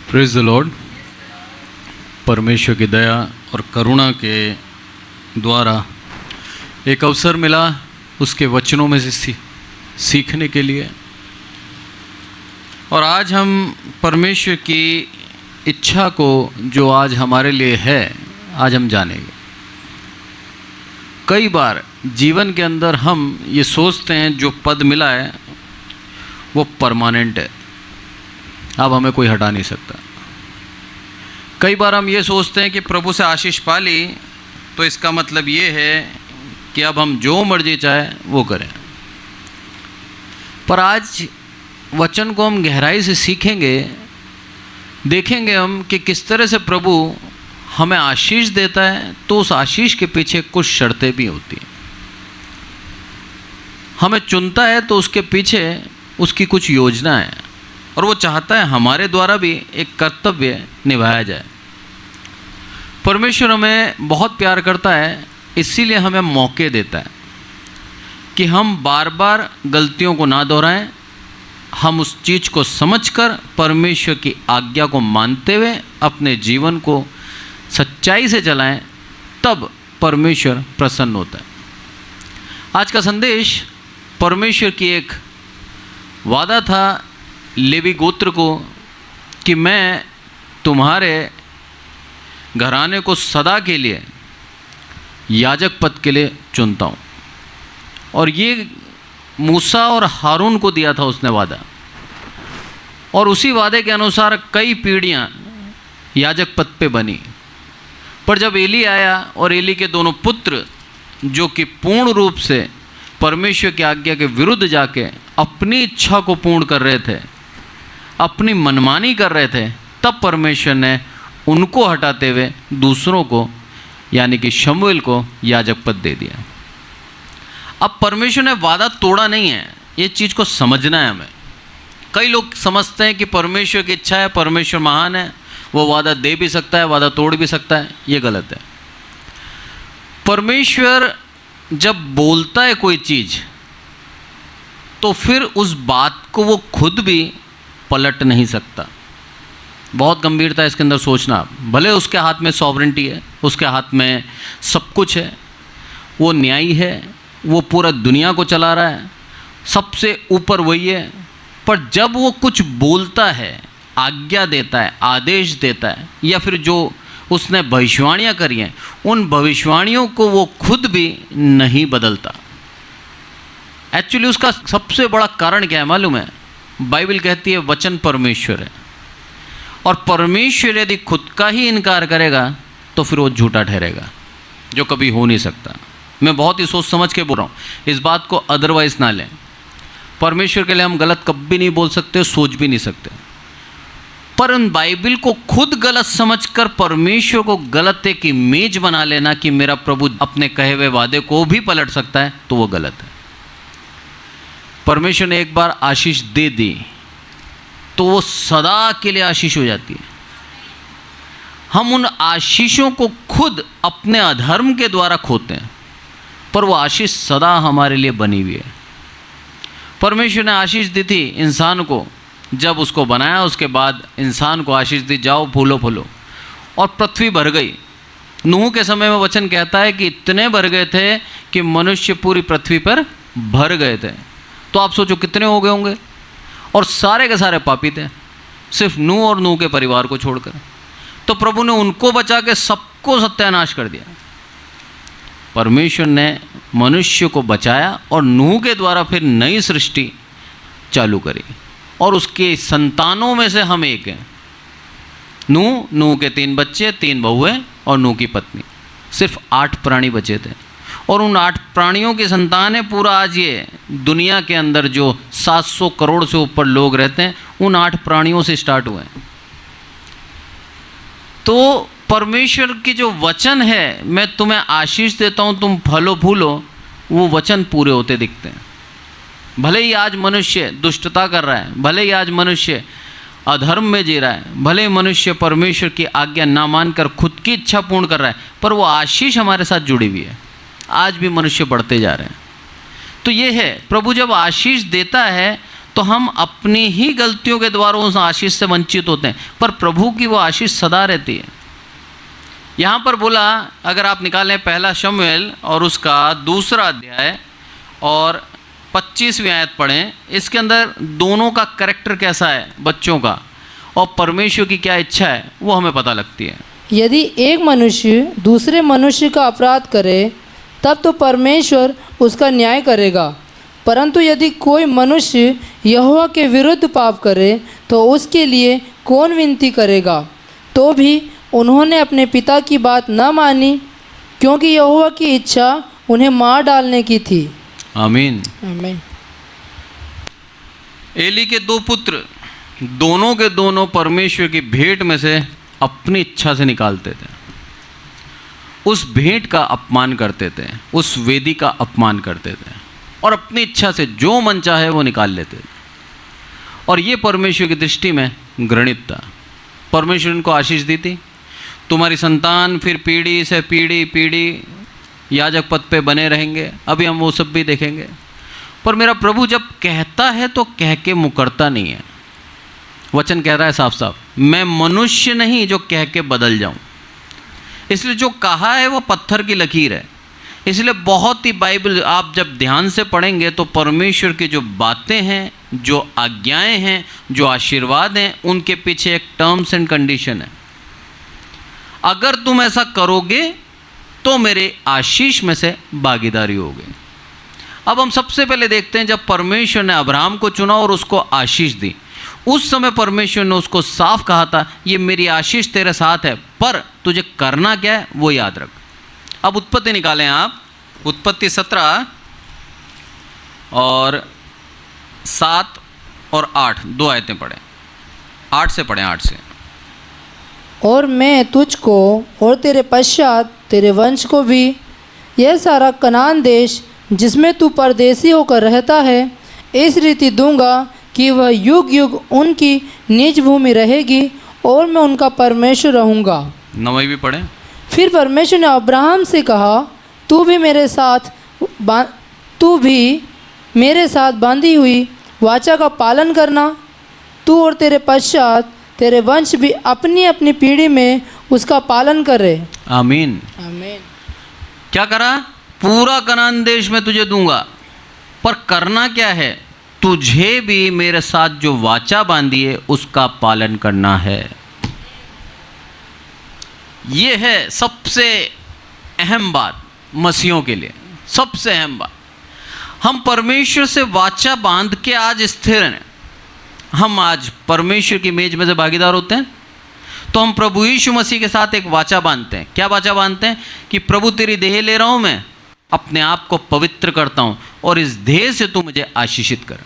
Praise the Lord. परमेश्वर की दया और करुणा के द्वारा एक अवसर मिला उसके वचनों में से सीखने के लिए, और आज हम परमेश्वर की इच्छा को जो आज हमारे लिए है आज हम जानेंगे। कई बार जीवन के अंदर हम ये सोचते हैं जो पद मिला है वो परमानेंट है, अब हमें कोई हटा नहीं सकता। कई बार हम ये सोचते हैं कि प्रभु से आशीष पा ली तो इसका मतलब ये है कि अब हम जो मर्जी चाहे वो करें। पर आज वचन को हम गहराई से सीखेंगे, देखेंगे हम कि किस तरह से प्रभु हमें आशीष देता है, तो उस आशीष के पीछे कुछ शर्तें भी होती हैं। हमें चुनता है तो उसके पीछे उसकी कुछ योजना है, और वो चाहता है हमारे द्वारा भी एक कर्तव्य निभाया जाए। परमेश्वर हमें बहुत प्यार करता है, इसीलिए हमें मौके देता है कि हम बार बार गलतियों को ना दोहराएं। हम उस चीज़ को समझकर परमेश्वर की आज्ञा को मानते हुए अपने जीवन को सच्चाई से चलाएं, तब परमेश्वर प्रसन्न होता है। आज का संदेश परमेश्वर की एक वादा था लेवी गोत्र को कि मैं तुम्हारे घराने को सदा के लिए याजक पद के लिए चुनता हूँ, और ये मूसा और हारून को दिया था उसने वादा, और उसी वादे के अनुसार कई पीढ़ियाँ याजक पद पे बनी। पर जब एली आया और एली के दोनों पुत्र जो कि पूर्ण रूप से परमेश्वर की आज्ञा के विरुद्ध जाके अपनी इच्छा को पूर्ण कर रहे थे, अपनी मनमानी कर रहे थे, तब परमेश्वर ने उनको हटाते हुए दूसरों को यानी कि शमूएल को याजक पद दे दिया। अब परमेश्वर ने वादा तोड़ा नहीं है, ये चीज़ को समझना है हमें। कई लोग समझते हैं कि परमेश्वर की इच्छा है, परमेश्वर महान है, वो वादा दे भी सकता है, वादा तोड़ भी सकता है। ये गलत है। परमेश्वर जब बोलता है कोई चीज़ तो फिर उस बात को वो खुद भी पलट नहीं सकता। बहुत गंभीरता है इसके अंदर सोचना। भले उसके हाथ में सॉवरेंटी है, उसके हाथ में सब कुछ है, वो न्यायी है, वो पूरा दुनिया को चला रहा है, सबसे ऊपर वही है, पर जब वो कुछ बोलता है, आज्ञा देता है, आदेश देता है, या फिर जो उसने भविष्यवाणियाँ करी हैं उन भविष्यवाणियों को वो खुद भी नहीं बदलता। एक्चुअली उसका सबसे बड़ा कारण क्या है मालूम है? बाइबल कहती है वचन परमेश्वर है, और परमेश्वर यदि खुद का ही इनकार करेगा तो फिर वो झूठा ठहरेगा, जो कभी हो नहीं सकता। मैं बहुत ही सोच समझ के बोल रहा हूँ, इस बात को अदरवाइज ना लें। परमेश्वर के लिए हम गलत कभी नहीं बोल सकते, सोच भी नहीं सकते, पर उन बाइबल को खुद गलत समझकर परमेश्वर को गलत एक इमेज बना लेना कि मेरा प्रभु अपने कहे हुए वादे को भी पलट सकता है, तो वो गलत है। परमेश्वर ने एक बार आशीष दे दी तो वो सदा के लिए आशीष हो जाती है। हम उन आशीषों को खुद अपने अधर्म के द्वारा खोते हैं, पर वो आशीष सदा हमारे लिए बनी हुई है। परमेश्वर ने आशीष दी थी इंसान को, जब उसको बनाया उसके बाद इंसान को आशीष दी, जाओ फूलो फूलो, और पृथ्वी भर गई। नूह के समय में वचन कहता है कि इतने भर गए थे कि मनुष्य पूरी पृथ्वी पर भर गए थे। तो आप सोचो कितने हो गए होंगे, और सारे के सारे पापी थे, सिर्फ नूह और नूह के परिवार को छोड़कर। तो प्रभु ने उनको बचा के सबको सत्यानाश कर दिया। परमेश्वर ने मनुष्य को बचाया और नूह के द्वारा फिर नई सृष्टि चालू करी, और उसके संतानों में से हम एक हैं। नूह के 3 बच्चे, 3 बहुएं और नूह की पत्नी, सिर्फ 8 प्राणी बचे थे, और उन 8 प्राणियों की संतान है पूरा आज ये दुनिया के अंदर जो 700 करोड़ से ऊपर लोग रहते हैं, उन 8 प्राणियों से स्टार्ट हुए हैं। तो परमेश्वर की जो वचन है, मैं तुम्हें आशीष देता हूँ तुम फलो फूलो, वो वचन पूरे होते दिखते हैं। भले ही आज मनुष्य दुष्टता कर रहा है, भले ही आज मनुष्य अधर्म में जी रहा है, भले ही मनुष्य परमेश्वर की आज्ञा ना मानकर खुद की इच्छा पूर्ण कर रहा है, पर वो आशीष हमारे साथ जुड़ी हुई है। आज भी मनुष्य बढ़ते जा रहे हैं। तो ये है, प्रभु जब आशीष देता है तो हम अपनी ही गलतियों के द्वारा उस आशीष से वंचित होते हैं, पर प्रभु की वो आशीष सदा रहती है। यहाँ पर बोला, अगर आप निकालें पहला शमूएल और उसका 2 अध्याय और 25वीं आयत पढ़ें, इसके अंदर दोनों का कैरेक्टर कैसा है बच्चों का, और परमेश्वर की क्या इच्छा है वो हमें पता लगती है। यदि एक मनुष्य दूसरे मनुष्य का अपराध करे तब तो परमेश्वर उसका न्याय करेगा, परंतु यदि कोई मनुष्य यहोवा के विरुद्ध पाप करे तो उसके लिए कौन विनती करेगा। तो भी उन्होंने अपने पिता की बात न मानी, क्योंकि यहोवा की इच्छा उन्हें मार डालने की थी। आमीन। आमीन। एली के 2 पुत्र दोनों के दोनों परमेश्वर की भेंट में से अपनी इच्छा से निकालते थे, उस भेंट का अपमान करते थे, उस वेदी का अपमान करते थे और अपनी इच्छा से जो मन चाहे वो निकाल लेते थे। और ये परमेश्वर की दृष्टि में घृणित था। परमेश्वर इनको आशीष दी थी, तुम्हारी संतान फिर पीढ़ी से पीढ़ी याजक पद पे बने रहेंगे, अभी हम वो सब भी देखेंगे। पर मेरा प्रभु जब कहता है तो कह के मुकरता नहीं है। वचन कह रहा है साफ साफ, मैं मनुष्य नहीं जो कह के बदल जाऊं। इसलिए जो कहा है वो पत्थर की लकीर है। इसलिए बहुत ही बाइबल आप जब ध्यान से पढ़ेंगे तो परमेश्वर की जो बातें हैं, जो आज्ञाएं हैं, जो आशीर्वाद हैं, उनके पीछे एक टर्म्स एंड कंडीशन है। अगर तुम ऐसा करोगे तो मेरे आशीष में से भागीदारी होगी। अब हम सबसे पहले देखते हैं, जब परमेश्वर ने अब्राहम को चुना और उसको आशीष दी, उस समय परमेश्वर ने उसको साफ कहा था, ये मेरी आशीष तेरे साथ है, पर तुझे करना क्या है वो याद रख। अब उत्पत्ति निकालें आप, उत्पत्ति 17 और 7 और 8 2 आयतें पढ़ें। 8 से पढ़ें, 8 से। और मैं तुझको और तेरे पश्चात तेरे वंश को भी यह सारा कनान देश जिसमें तू परदेसी होकर रहता है इस रीति दूंगा कि वह युग युग उनकी निज भूमि रहेगी और मैं उनका परमेश्वर रहूँगा। 9 भी पढ़ें। फिर परमेश्वर ने अब्राहम से कहा, तू भी मेरे साथ बांधी हुई वाचा का पालन करना, तू और तेरे पश्चात तेरे वंश भी अपनी अपनी पीढ़ी में उसका पालन करे। आमीन। आमीन। क्या करा? पूरा कनान देश में तुझे दूंगा, पर करना क्या है? तुझे भी मेरे साथ जो वाचा बांधी है उसका पालन करना है। यह है सबसे अहम बात मसीहों के लिए, सबसे अहम बात। हम परमेश्वर से वाचा बांध के आज स्थिर हैं। हम आज परमेश्वर की मेज में से भागीदार होते हैं, तो हम प्रभु यीशु मसीह के साथ एक वाचा बांधते हैं। क्या वाचा बांधते हैं? कि प्रभु तेरी देह ले रहा हूं, मैं अपने आप को पवित्र करता हूं और इस देह से तू मुझे आशीषित कर।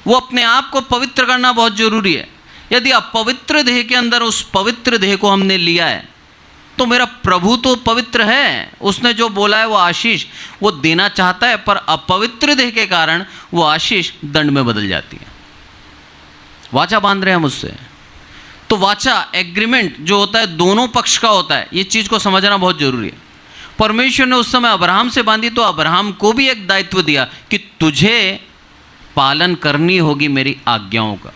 वो अपने आप को पवित्र करना बहुत जरूरी है। यदि अपवित्र देह के अंदर उस पवित्र देह को हमने लिया है, तो मेरा प्रभु तो पवित्र है, उसने जो बोला है वो आशीष वो देना चाहता है, पर अपवित्र देह के कारण वो आशीष दंड में बदल जाती है। वाचा बांध रहे हैं हम उससे। तो वाचा एग्रीमेंट जो होता है दोनों पक्ष का होता है, ये चीज़ को समझना बहुत जरूरी है। परमेश्वर ने उस समय अब्राहम से बांधी, तो अब्राहम को भी एक दायित्व दिया कि तुझे पालन करनी होगी मेरी आज्ञाओं का।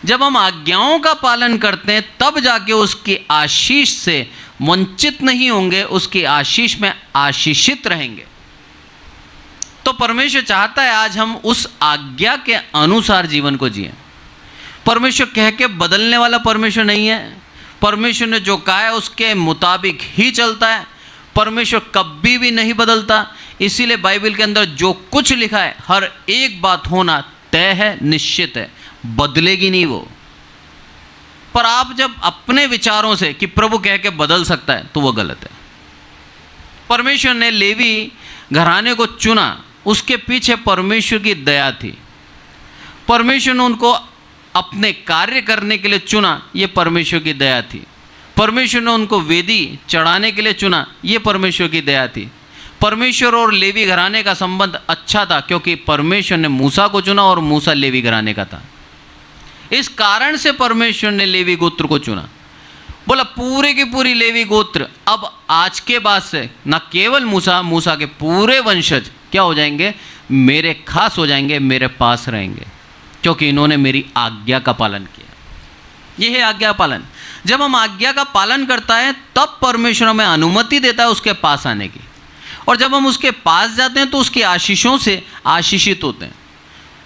जब हम आज्ञाओं का पालन करते हैं तब जाके उसकी आशीष से वंचित नहीं होंगे, उसकी आशीष में आशीषित रहेंगे। तो परमेश्वर चाहता है आज हम उस आज्ञा के अनुसार जीवन को जिएं। परमेश्वर कह के बदलने वाला परमेश्वर नहीं है। परमेश्वर ने जो कहा है उसके मुताबिक ही चलता है। परमेश्वर कभी भी नहीं बदलता। इसीलिए बाइबल के अंदर जो कुछ लिखा है हर एक बात होना तय है, निश्चित है, बदलेगी नहीं वो। पर आप जब अपने विचारों से कि प्रभु कह के बदल सकता है तो वो गलत है। परमेश्वर ने लेवी घराने को चुना, उसके पीछे परमेश्वर की दया थी। परमेश्वर ने उनको अपने कार्य करने के लिए चुना, ये परमेश्वर की दया थी। परमेश्वर ने उनको वेदी चढ़ाने के लिए चुना, ये परमेश्वर की दया थी। परमेश्वर और लेवी घराने का संबंध अच्छा था क्योंकि परमेश्वर ने मूसा को चुना और मूसा लेवी घराने का था। इस कारण से परमेश्वर ने लेवी गोत्र को चुना। बोला पूरे की पूरी लेवी गोत्र अब आज के बाद से न केवल मूसा के पूरे वंशज क्या हो जाएंगे? मेरे खास हो जाएंगे, मेरे पास रहेंगे, क्योंकि इन्होंने मेरी आज्ञा का पालन किया। यह है आज्ञा पालन। जब हम आज्ञा का पालन करता है तब परमेश्वर हमें अनुमति देता है उसके पास आने की, और जब हम उसके पास जाते हैं तो उसकी आशीषों से आशीषित होते हैं।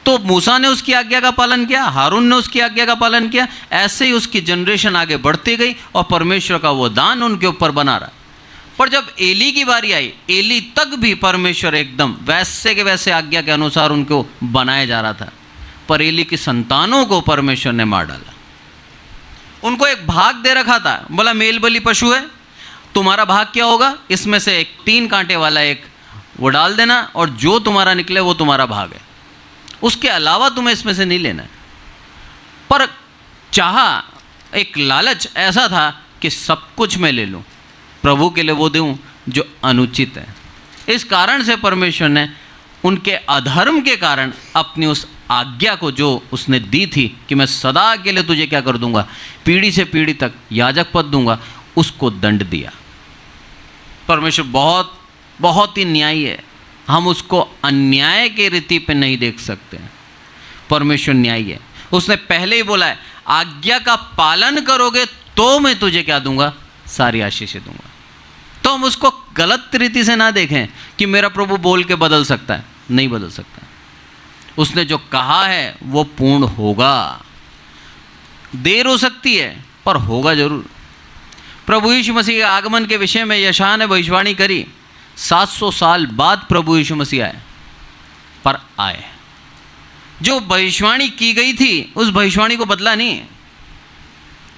तो मूसा ने उसकी आज्ञा का पालन किया, हारून ने उसकी आज्ञा का पालन किया, ऐसे ही उसकी जनरेशन आगे बढ़ती गई और परमेश्वर का वो दान उनके ऊपर बना रहा। पर जब एली की बारी आई, एली तक भी परमेश्वर एकदम वैसे के वैसे आज्ञा के अनुसार उनको बनाया जा रहा था, पर एली की संतानों को परमेश्वर ने मार डाला। उनको एक भाग दे रखा था, बोला मेल बलि पशु है, तुम्हारा भाग क्या होगा, इसमें से एक 3 कांटे वाला एक वो डाल देना, और जो तुम्हारा निकले वो तुम्हारा भाग है, उसके अलावा तुम्हें इसमें से नहीं लेना है। पर चाहा, एक लालच ऐसा था कि सब कुछ मैं ले लूं, प्रभु के लिए वो दूं जो अनुचित है। इस कारण से परमेश्वर ने उनके अधर्म के कारण अपनी उस आज्ञा को जो उसने दी थी कि मैं सदा के लिए तुझे क्या कर दूंगा, पीढ़ी से पीढ़ी तक याजक पद दूंगा, उसको दंड दिया। परमेश्वर बहुत बहुत ही न्यायी है, हम उसको अन्याय के रीति पे नहीं देख सकते। परमेश्वर न्यायी है। उसने पहले ही बोला है आज्ञा का पालन करोगे तो मैं तुझे क्या दूंगा, सारी आशीषें दूंगा। तो हम उसको गलत रीति से ना देखें कि मेरा प्रभु बोल के बदल सकता है, नहीं बदल सकता। उसने जो कहा है वो पूर्ण होगा। देर हो सकती है पर होगा जरूर। प्रभु यीशु मसीह के आगमन के विषय में यशायाह ने भविष्यवाणी करी, 700 साल बाद प्रभु यीशु मसीह आए, पर आए। जो भविष्यवाणी की गई थी उस भविष्यवाणी को बदला नहीं।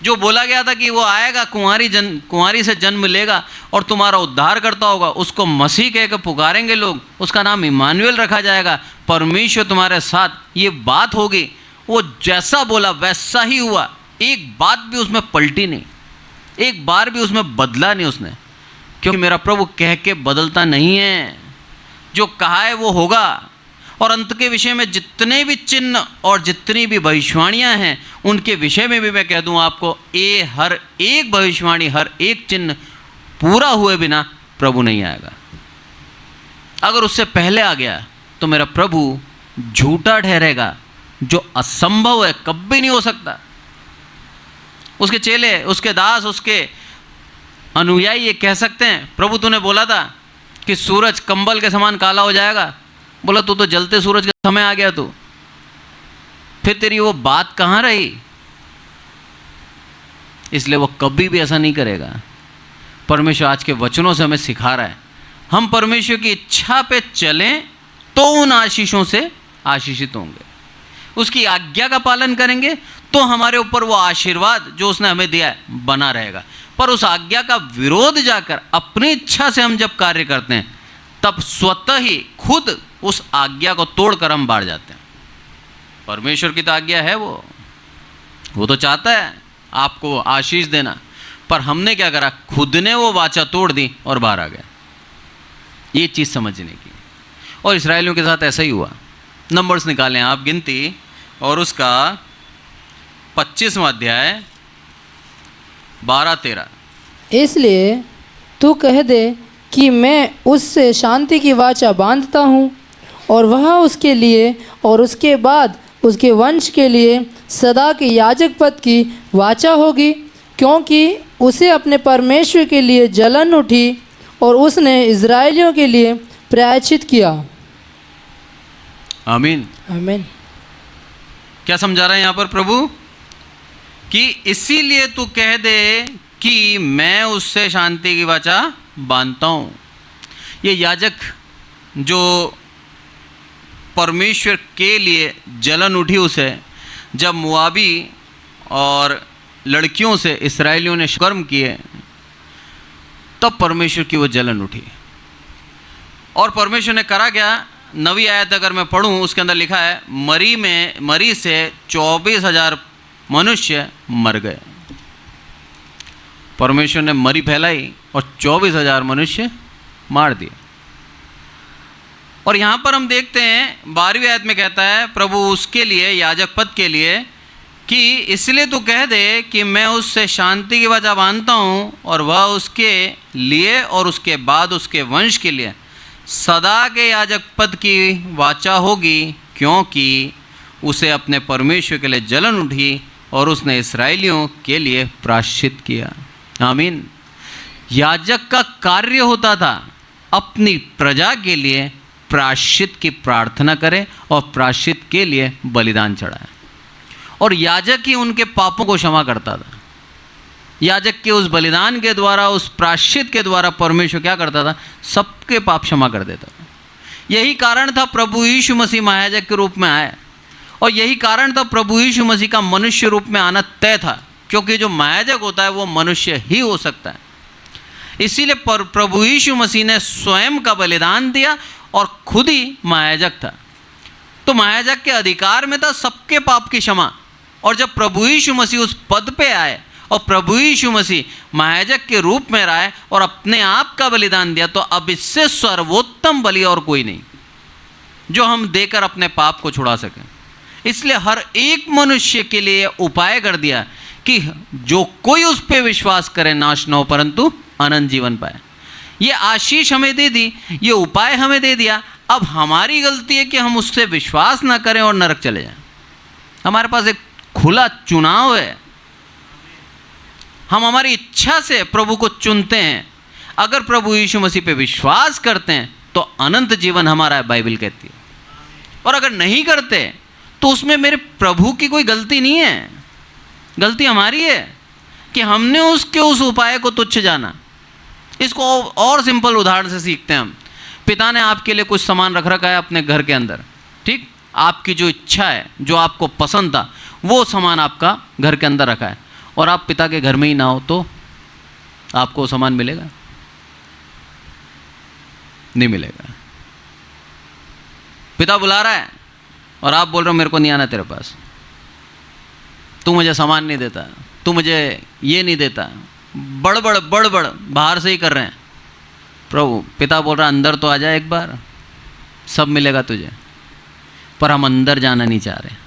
जो बोला गया था कि वो आएगा, कुंवारी से जन्म लेगा और तुम्हारा उद्धार करता होगा, उसको मसीह कहकर पुकारेंगे लोग, उसका नाम इमानुएल रखा जाएगा, परमेश्वर तुम्हारे साथ, ये बात होगी। वो जैसा बोला वैसा ही हुआ, एक बात भी उसमें पलटी नहीं, एक बार भी उसमें बदला नहीं उसने, क्योंकि मेरा प्रभु कह के बदलता नहीं है। जो कहा है वो होगा। और अंत के विषय में जितने भी चिन्ह और जितनी भी भविष्यवाणियाँ हैं उनके विषय में भी मैं कह दूँ आपको, ये हर एक भविष्यवाणी, हर एक चिन्ह पूरा हुए बिना प्रभु नहीं आएगा। अगर उससे पहले आ गया तो मेरा प्रभु झूठा ठहरेगा, जो असंभव है, कभी नहीं हो सकता। उसके चेले, उसके दास, उसके अनुयायी ये कह सकते हैं प्रभु तूने बोला था कि सूरज कंबल के समान काला हो जाएगा, बोला तू तो जलते सूरज का समय आ गया, तू फिर तेरी वो बात कहाँ रही। इसलिए वो कभी भी ऐसा नहीं करेगा। परमेश्वर आज के वचनों से हमें सिखा रहा है, हम परमेश्वर की इच्छा पे चलें तो उन आशीषों से आशीषित होंगे। उसकी आज्ञा का पालन करेंगे तो हमारे ऊपर वो आशीर्वाद जो उसने हमें दिया है बना रहेगा। पर उस आज्ञा का विरोध जाकर अपनी इच्छा से हम जब कार्य करते हैं तब स्वतः ही खुद उस आज्ञा को तोड़कर हम बाढ़ जाते हैं। परमेश्वर की तो आज्ञा है, वो तो चाहता है आपको आशीष देना, पर हमने क्या करा, खुद ने वो वाचा तोड़ दी और बाहर आ गया। ये चीज़ समझने की। और इस्राएलियों के साथ ऐसा ही हुआ। नंबर्स निकालें आप गिनती, और उसका 25वां अध्याय 12-13। इसलिए तू कह दे कि मैं उससे शांति की वाचा बांधता हूँ, और वह उसके लिए और उसके बाद उसके वंश के लिए सदा के याजक पद की वाचा होगी, क्योंकि उसे अपने परमेश्वर के लिए जलन उठी और उसने इज़राइलियों के लिए प्रायश्चित किया। आमीन, आमीन। क्या समझा रहे हैं यहाँ पर प्रभु कि इसीलिए तू कह दे कि मैं उससे शांति की वाचा बांधता हूँ। ये याजक जो परमेश्वर के लिए जलन उठी उसे, जब मुआबी और लड़कियों से इस्राएलियों ने कर्म किए तब परमेश्वर की वो जलन उठी। और परमेश्वर ने करा क्या, 9वीं आयत अगर मैं पढ़ूँ उसके अंदर लिखा है, मरी से 24,000 मनुष्य मर गए। परमेश्वर ने मरी फैलाई और 24,000 मनुष्य मार दिए। और यहाँ पर हम देखते हैं 12वीं आयत में कहता है प्रभु उसके लिए, याजक पद के लिए, कि इसलिए तू कह दे कि मैं उससे शांति की वाचा बांधता हूँ और वह उसके लिए और उसके बाद उसके वंश के लिए सदा के याजक पद की वाचा होगी, क्योंकि उसे अपने परमेश्वर के लिए जलन उठी और उसने इसराइलियों के लिए प्रायश्चित किया। आमीन। याजक का कार्य होता था अपनी प्रजा के लिए प्रायश्चित की प्रार्थना करे और प्रायश्चित के लिए बलिदान चढ़ाए, और याजक ही उनके पापों को क्षमा करता था। याजक के उस बलिदान के द्वारा, उस प्रायश्चित के द्वारा परमेश्वर क्या करता था? सबके पाप क्षमा कर देता था। यही कारण था प्रभु यीशु मसीह महायाजक के रूप में आए, और यही कारण था प्रभु यीशु मसीह का मनुष्य रूप में आना तय था, क्योंकि जो महायाजक होता है वो मनुष्य ही हो सकता है। इसीलिए प्रभु यीशु मसीह ने स्वयं का बलिदान दिया और खुद ही महायाजक था। तो महायाजक के अधिकार में था सबके पाप की क्षमा। और जब प्रभु यीशु मसीह उस पद पे आए और प्रभु यीशु मसीह महायाजक के रूप में आए और अपने आप का बलिदान दिया, तो अब इससे सर्वोत्तम बलि और कोई नहीं जो हम देकर अपने पाप को छुड़ा सकें। इसलिए हर एक मनुष्य के लिए उपाय कर दिया कि जो कोई उस पर विश्वास करे नाश न हो परंतु अनंत जीवन पाए। ये आशीष हमें दे दी, ये उपाय हमें दे दिया। अब हमारी गलती है कि हम उससे विश्वास ना करें और नरक चले जाएं। हमारे पास एक खुला चुनाव है, हम हमारी इच्छा से प्रभु को चुनते हैं। अगर प्रभु यीशु मसीह पे विश्वास करते हैं तो अनंत जीवन हमारा है, बाइबल कहती है। और अगर नहीं करते तो उसमें मेरे प्रभु की कोई गलती नहीं है, गलती हमारी है कि हमने उसके उस उपाय को तुच्छ जाना। इसको और सिंपल उदाहरण से सीखते हैं हम। पिता ने आपके लिए कुछ सामान रख रखा है अपने घर के अंदर, ठीक? आपकी जो इच्छा है, जो आपको पसंद था, वो सामान आपका घर के अंदर रखा है, और आप पिता के घर में ही ना हो तो आपको सामान मिलेगा? नहीं मिलेगा। पिता बुला रहा है और आप बोल रहे हो मेरे को नहीं आना तेरे पास, तू मुझे सामान नहीं देता, तू मुझे ये नहीं देता, बड़बड़ बाहर से ही कर रहे हैं। प्रभु पिता बोल रहा अंदर तो आ जाए एक बार, सब मिलेगा तुझे। पर हम अंदर जाना नहीं चाह रहे।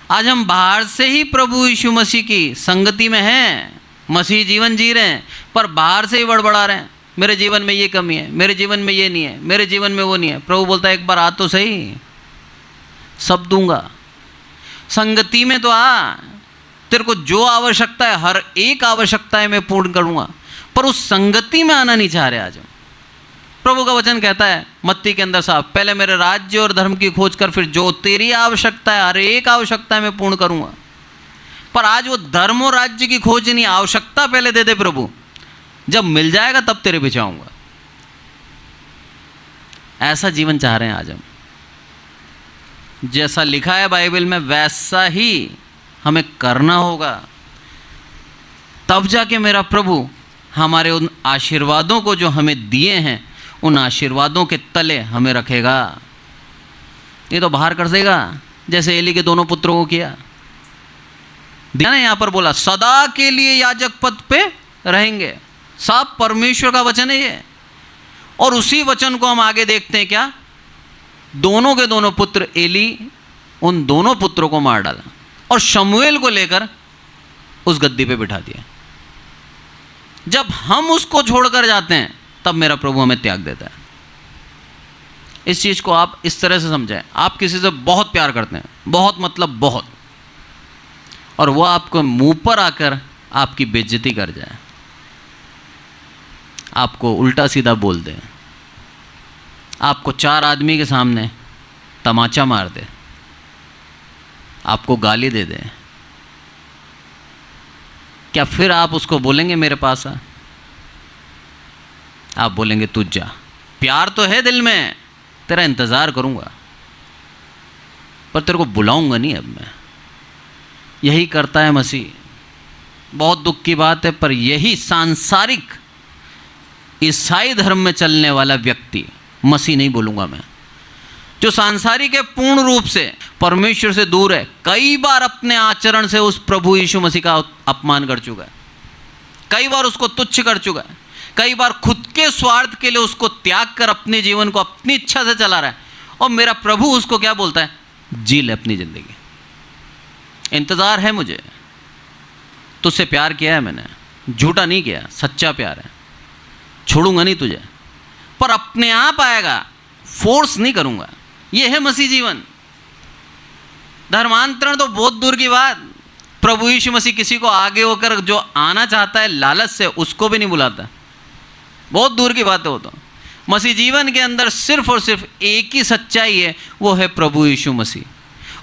आज हम बाहर से ही प्रभु यीशु मसीह की संगति में हैं, मसीह जीवन जी रहे हैं, पर बाहर से ही बड़बड़ा रहे हैं, मेरे जीवन में ये कमी है, मेरे जीवन में ये नहीं है, मेरे जीवन में वो नहीं है। प्रभु बोलता है एक बार आ तो सही, सब दूंगा। संगति में तो आ, तेरे को जो आवश्यकता है हर एक आवश्यकता है मैं पूर्ण करूंगा। पर उस संगति में आना नहीं चाह रहे आज। प्रभु का वचन कहता है मत्ती के अंदर साहब, पहले मेरे राज्य और धर्म की खोज कर, फिर जो तेरी आवश्यकता है हर एक आवश्यकता है मैं पूर्ण करूंगा। पर आज वो धर्म और राज्य की खोज नहीं, आवश्यकता पहले दे दे प्रभु, जब मिल जाएगा तब तेरे पीछे आऊंगा। ऐसा जीवन चाह रहे हैं आज हम। जैसा लिखा है बाइबल में वैसा ही हमें करना होगा, तब जाके मेरा प्रभु हमारे उन आशीर्वादों को जो हमें दिए हैं उन आशीर्वादों के तले हमें रखेगा। ये तो बाहर कर देगा जैसे एली के दोनों पुत्रों को किया। देखा ना, यहां पर बोला सदा के लिए याजक पद पे रहेंगे। साफ परमेश्वर का वचन है ये। और उसी वचन को हम आगे देखते हैं क्या, दोनों के दोनों पुत्र एली उन दोनों पुत्रों को मार डाला और शमूएल को लेकर उस गद्दी पे बिठा दिया। जब हम उसको छोड़कर जाते हैं तब मेरा प्रभु हमें त्याग देता है। इस चीज को आप इस तरह से समझें, आप किसी से बहुत प्यार करते हैं, बहुत मतलब बहुत, और वो आपको मुंह पर आकर आपकी बेइज्जती कर जाए, आपको उल्टा सीधा बोल दे, आपको चार आदमी के सामने तमाचा मार दे, आपको गाली दे दे, क्या फिर आप उसको बोलेंगे मेरे पास आ? आप बोलेंगे तू जा। प्यार तो है दिल में, तेरा इंतज़ार करूंगा, पर तेरे को बुलाऊंगा नहीं अब मैं। यही करता है मसीह। बहुत दुख की बात है, पर यही सांसारिक ईसाई धर्म में चलने वाला व्यक्ति, मसीह नहीं बोलूंगा मैं, जो सांसारिक है, पूर्ण रूप से परमेश्वर से दूर है, कई बार अपने आचरण से उस प्रभु यीशु मसीह का अपमान कर चुका है, कई बार उसको तुच्छ कर चुका है, कई बार खुद के स्वार्थ के लिए उसको त्याग कर अपने जीवन को अपनी इच्छा से चला रहा है। और मेरा प्रभु उसको क्या बोलता है, जी ले अपनी जिंदगी, इंतजार है मुझे, तुझसे प्यार किया है मैंने, झूठा नहीं किया, सच्चा प्यार है, छोड़ूंगा नहीं तुझे, पर अपने आप आएगा, फोर्स नहीं करूंगा। ये है मसीह जीवन। धर्मांतरण तो बहुत दूर की बात। प्रभु यीशु मसीह किसी को आगे होकर जो आना चाहता है लालच से, उसको भी नहीं बुलाता। बहुत दूर की बात है वो तो। मसीह जीवन के अंदर सिर्फ और सिर्फ एक ही सच्चाई है, वो है प्रभु यीशु मसीह।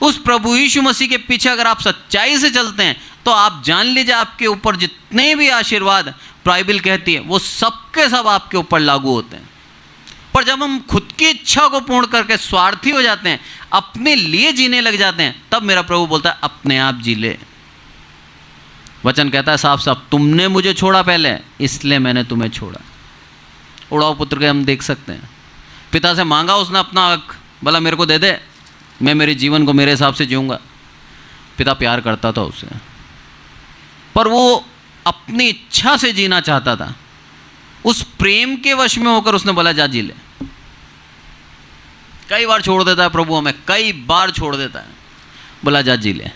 उस प्रभु यीशु मसीह के पीछे अगर आप सच्चाई से चलते हैं तो आप जान लीजिए आपके ऊपर जितने भी आशीर्वाद बाइबल कहती है वो सबके सब आपके ऊपर लागू होते हैं। पर जब हम खुद की इच्छा को पूर्ण करके स्वार्थी हो जाते हैं, अपने लिए जीने लग जाते हैं, तब मेरा प्रभु बोलता है अपने आप जी ले। वचन कहता है साफ साफ, तुमने मुझे छोड़ा पहले, इसलिए मैंने तुम्हें छोड़ा। उड़ाव पुत्र के हम देख सकते हैं, पिता से मांगा उसने अपना हक, बोला मेरे को दे दे, मैं मेरे जीवन को मेरे हिसाब से जीऊँगा। पिता प्यार करता था उससे, पर वो अपनी इच्छा से जीना चाहता था। उस प्रेम के वश में होकर उसने बोला जा जी ले। कई बार छोड़ देता है प्रभु हमें, कई बार छोड़ देता है, बोला जा जी ले।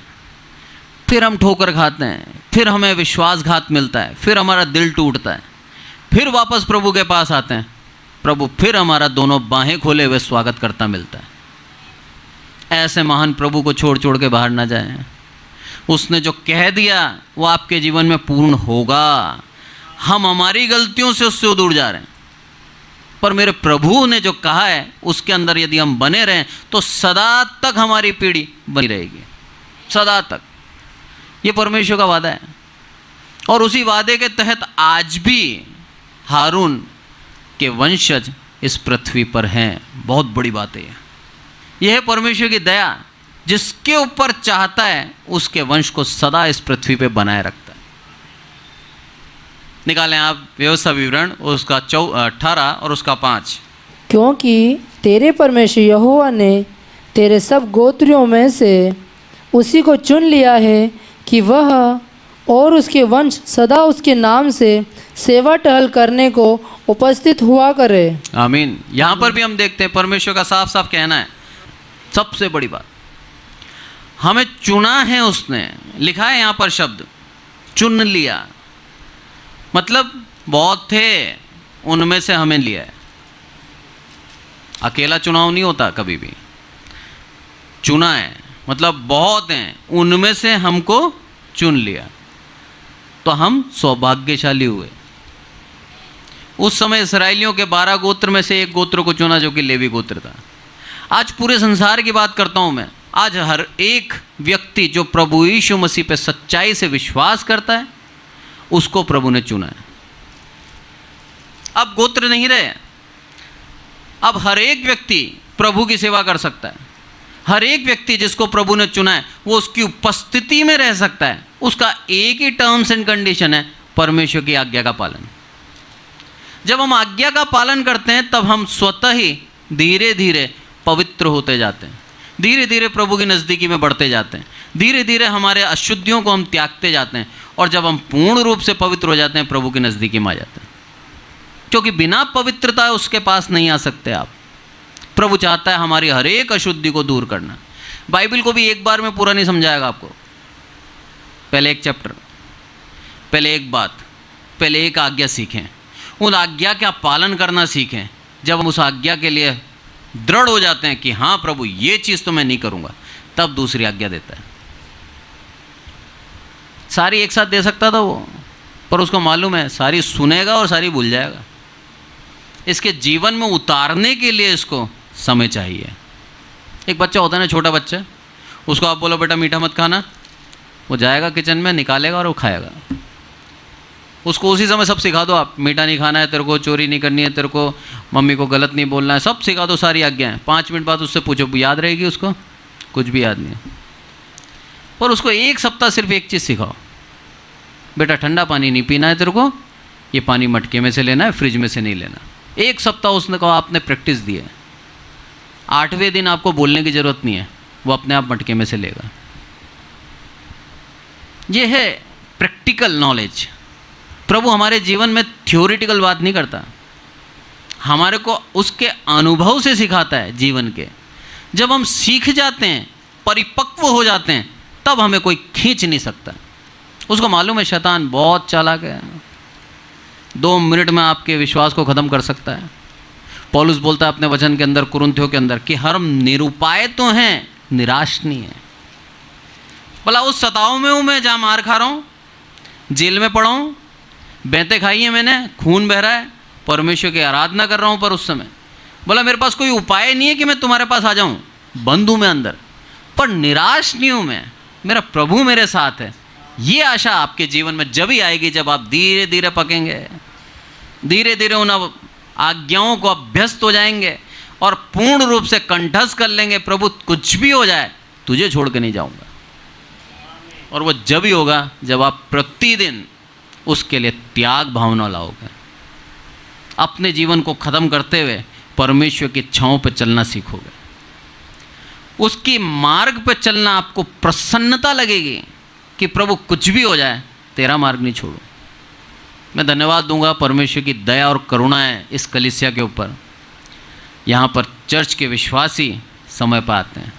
फिर हम ठोकर खाते हैं, फिर हमें विश्वासघात मिलता है, फिर हमारा दिल टूटता है, फिर वापस प्रभु के पास आते हैं, प्रभु फिर हमारा दोनों बाहें खोले हुए स्वागत करता मिलता है। ऐसे महान प्रभु को छोड़ छोड़ के बाहर ना जाएं। उसने जो कह दिया वो आपके जीवन में पूर्ण होगा। हम हमारी गलतियों से उससे दूर जा रहे हैं, पर मेरे प्रभु ने जो कहा है उसके अंदर यदि हम बने रहें तो सदा तक हमारी पीढ़ी बनी रहेगी, सदा तक। ये परमेश्वर का वादा है, और उसी वादे के तहत आज भी हारून के वंशज इस पृथ्वी पर हैं। बहुत बड़ी बात है यह है परमेश्वर की दया, जिसके ऊपर चाहता है उसके वंश को सदा इस पृथ्वी पे बनाए रखता है। निकालें आप व्यवस्था विवरण उसका 18 और उसका 5। क्योंकि तेरे परमेश्वर यहोवा ने तेरे सब गोत्रियों में से उसी को चुन लिया है कि वह और उसके वंश सदा उसके नाम से सेवा टहल करने को उपस्थित हुआ करे। आमीन। यहाँ पर भी हम देखते हैं परमेश्वर का साफ साफ कहना है, सबसे बड़ी बात, हमें चुना है उसने। लिखा है यहाँ पर शब्द चुन लिया, मतलब बहुत थे उनमें से हमें लिया है। अकेला चुनाव नहीं होता कभी भी, चुना है मतलब बहुत हैं उनमें से हमको चुन लिया, तो हम सौभाग्यशाली हुए। उस समय इस्राएलियों के 12 गोत्र में से एक गोत्र को चुना जो कि लेवी गोत्र था। आज पूरे संसार की बात करता हूं मैं, आज हर एक व्यक्ति जो प्रभु यीशु मसीह पे सच्चाई से विश्वास करता है उसको प्रभु ने चुना है। अब गोत्र नहीं रहे, अब हर एक व्यक्ति प्रभु की सेवा कर सकता है। हर एक व्यक्ति जिसको प्रभु ने चुना है वो उसकी उपस्थिति में रह सकता है। उसका एक ही टर्म्स एंड कंडीशन है, परमेश्वर की आज्ञा का पालन। जब हम आज्ञा का पालन करते हैं तब हम स्वतः ही धीरे धीरे पवित्र होते जाते हैं, धीरे धीरे प्रभु की नज़दीकी में बढ़ते जाते हैं, धीरे धीरे हमारे अशुद्धियों को हम त्यागते जाते हैं, और जब हम पूर्ण रूप से पवित्र हो जाते हैं प्रभु की नज़दीकी में आ जाते हैं। क्योंकि बिना पवित्रता उसके पास नहीं आ सकते आप। प्रभु चाहता है हमारी हर एक अशुद्धि को दूर करना। बाइबल को भी एक बार में पूरा नहीं समझाएगा आपको। पहले एक चैप्टर, पहले एक बात, पहले एक आज्ञा सीखें, उन आज्ञा का पालन करना सीखें। जब हम उस आज्ञा के लिए दृढ़ हो जाते हैं कि हाँ प्रभु ये चीज़ तो मैं नहीं करूँगा, तब दूसरी आज्ञा देता है। सारी एक साथ दे सकता था वो, पर उसको मालूम है सारी सुनेगा और सारी भूल जाएगा। इसके जीवन में उतारने के लिए इसको समय चाहिए। एक बच्चा होता है ना, छोटा बच्चा, उसको आप बोलो बेटा मीठा मत खाना, वो जाएगा किचन में निकालेगा और वो खाएगा। उसको उसी समय सब सिखा दो आप, मीठा नहीं खाना है तेरे को, चोरी नहीं करनी है तेरे को, मम्मी को गलत नहीं बोलना है, सब सिखा दो, सारी आज्ञाएं। 5 मिनट बाद उससे पूछो याद रहेगी उसको? कुछ भी याद नहीं है। पर उसको एक सप्ताह सिर्फ एक चीज़ सिखाओ, बेटा ठंडा पानी नहीं पीना है तेरे को, ये पानी मटके में से लेना है, फ्रिज में से नहीं लेना। एक सप्ताह उसने कहा, आपने प्रैक्टिस दी है। 8वें दिन आपको बोलने की ज़रूरत नहीं है, वो अपने आप मटके में से लेगा। ये है प्रैक्टिकल नॉलेज। प्रभु हमारे जीवन में थ्योरेटिकल बात नहीं करता, हमारे को उसके अनुभव से सिखाता है जीवन के। जब हम सीख जाते हैं, परिपक्व हो जाते हैं, तब हमें कोई खींच नहीं सकता। उसको मालूम है शैतान बहुत चालाक है, 2 मिनट में आपके विश्वास को ख़त्म कर सकता है। पौलुस बोलता है अपने वचन के अंदर कुरिन्थियों के अंदर कि हम निरुपाय तो हैं, निराश नहीं है। भला उस सताव में हूँ मैं जहाँ मार खा रहा हूँ, जेल में पड़ा हूँ, बेंतें खाई हैं मैंने, खून बह रहा है, परमेश्वर की आराधना कर रहा हूँ, पर उस समय बोला मेरे पास कोई उपाय नहीं है कि मैं तुम्हारे पास आ जाऊँ, बंद हूँ मैं अंदर, पर निराश नहीं हूँ मैं, मेरा प्रभु मेरे साथ है। ये आशा आपके जीवन में जब ही आएगी जब आप धीरे धीरे पकेंगे, धीरे धीरे उन आज्ञाओं को अभ्यस्त हो जाएंगे और पूर्ण रूप से कंठस्थ कर लेंगे, प्रभु कुछ भी हो जाए तुझे छोड़ के नहीं जाऊंगा। और वो जब ही होगा जब आप प्रतिदिन उसके लिए त्याग भावना लाओगे, अपने जीवन को ख़त्म करते हुए परमेश्वर की इच्छाओं पर चलना सीखोगे, उसकी मार्ग पर चलना आपको प्रसन्नता लगेगी कि प्रभु कुछ भी हो जाए तेरा मार्ग नहीं छोड़ो। मैं धन्यवाद दूंगा परमेश्वर की दया और करुणा है इस कलीसिया के ऊपर। यहाँ पर चर्च के विश्वासी समय पर आते हैं,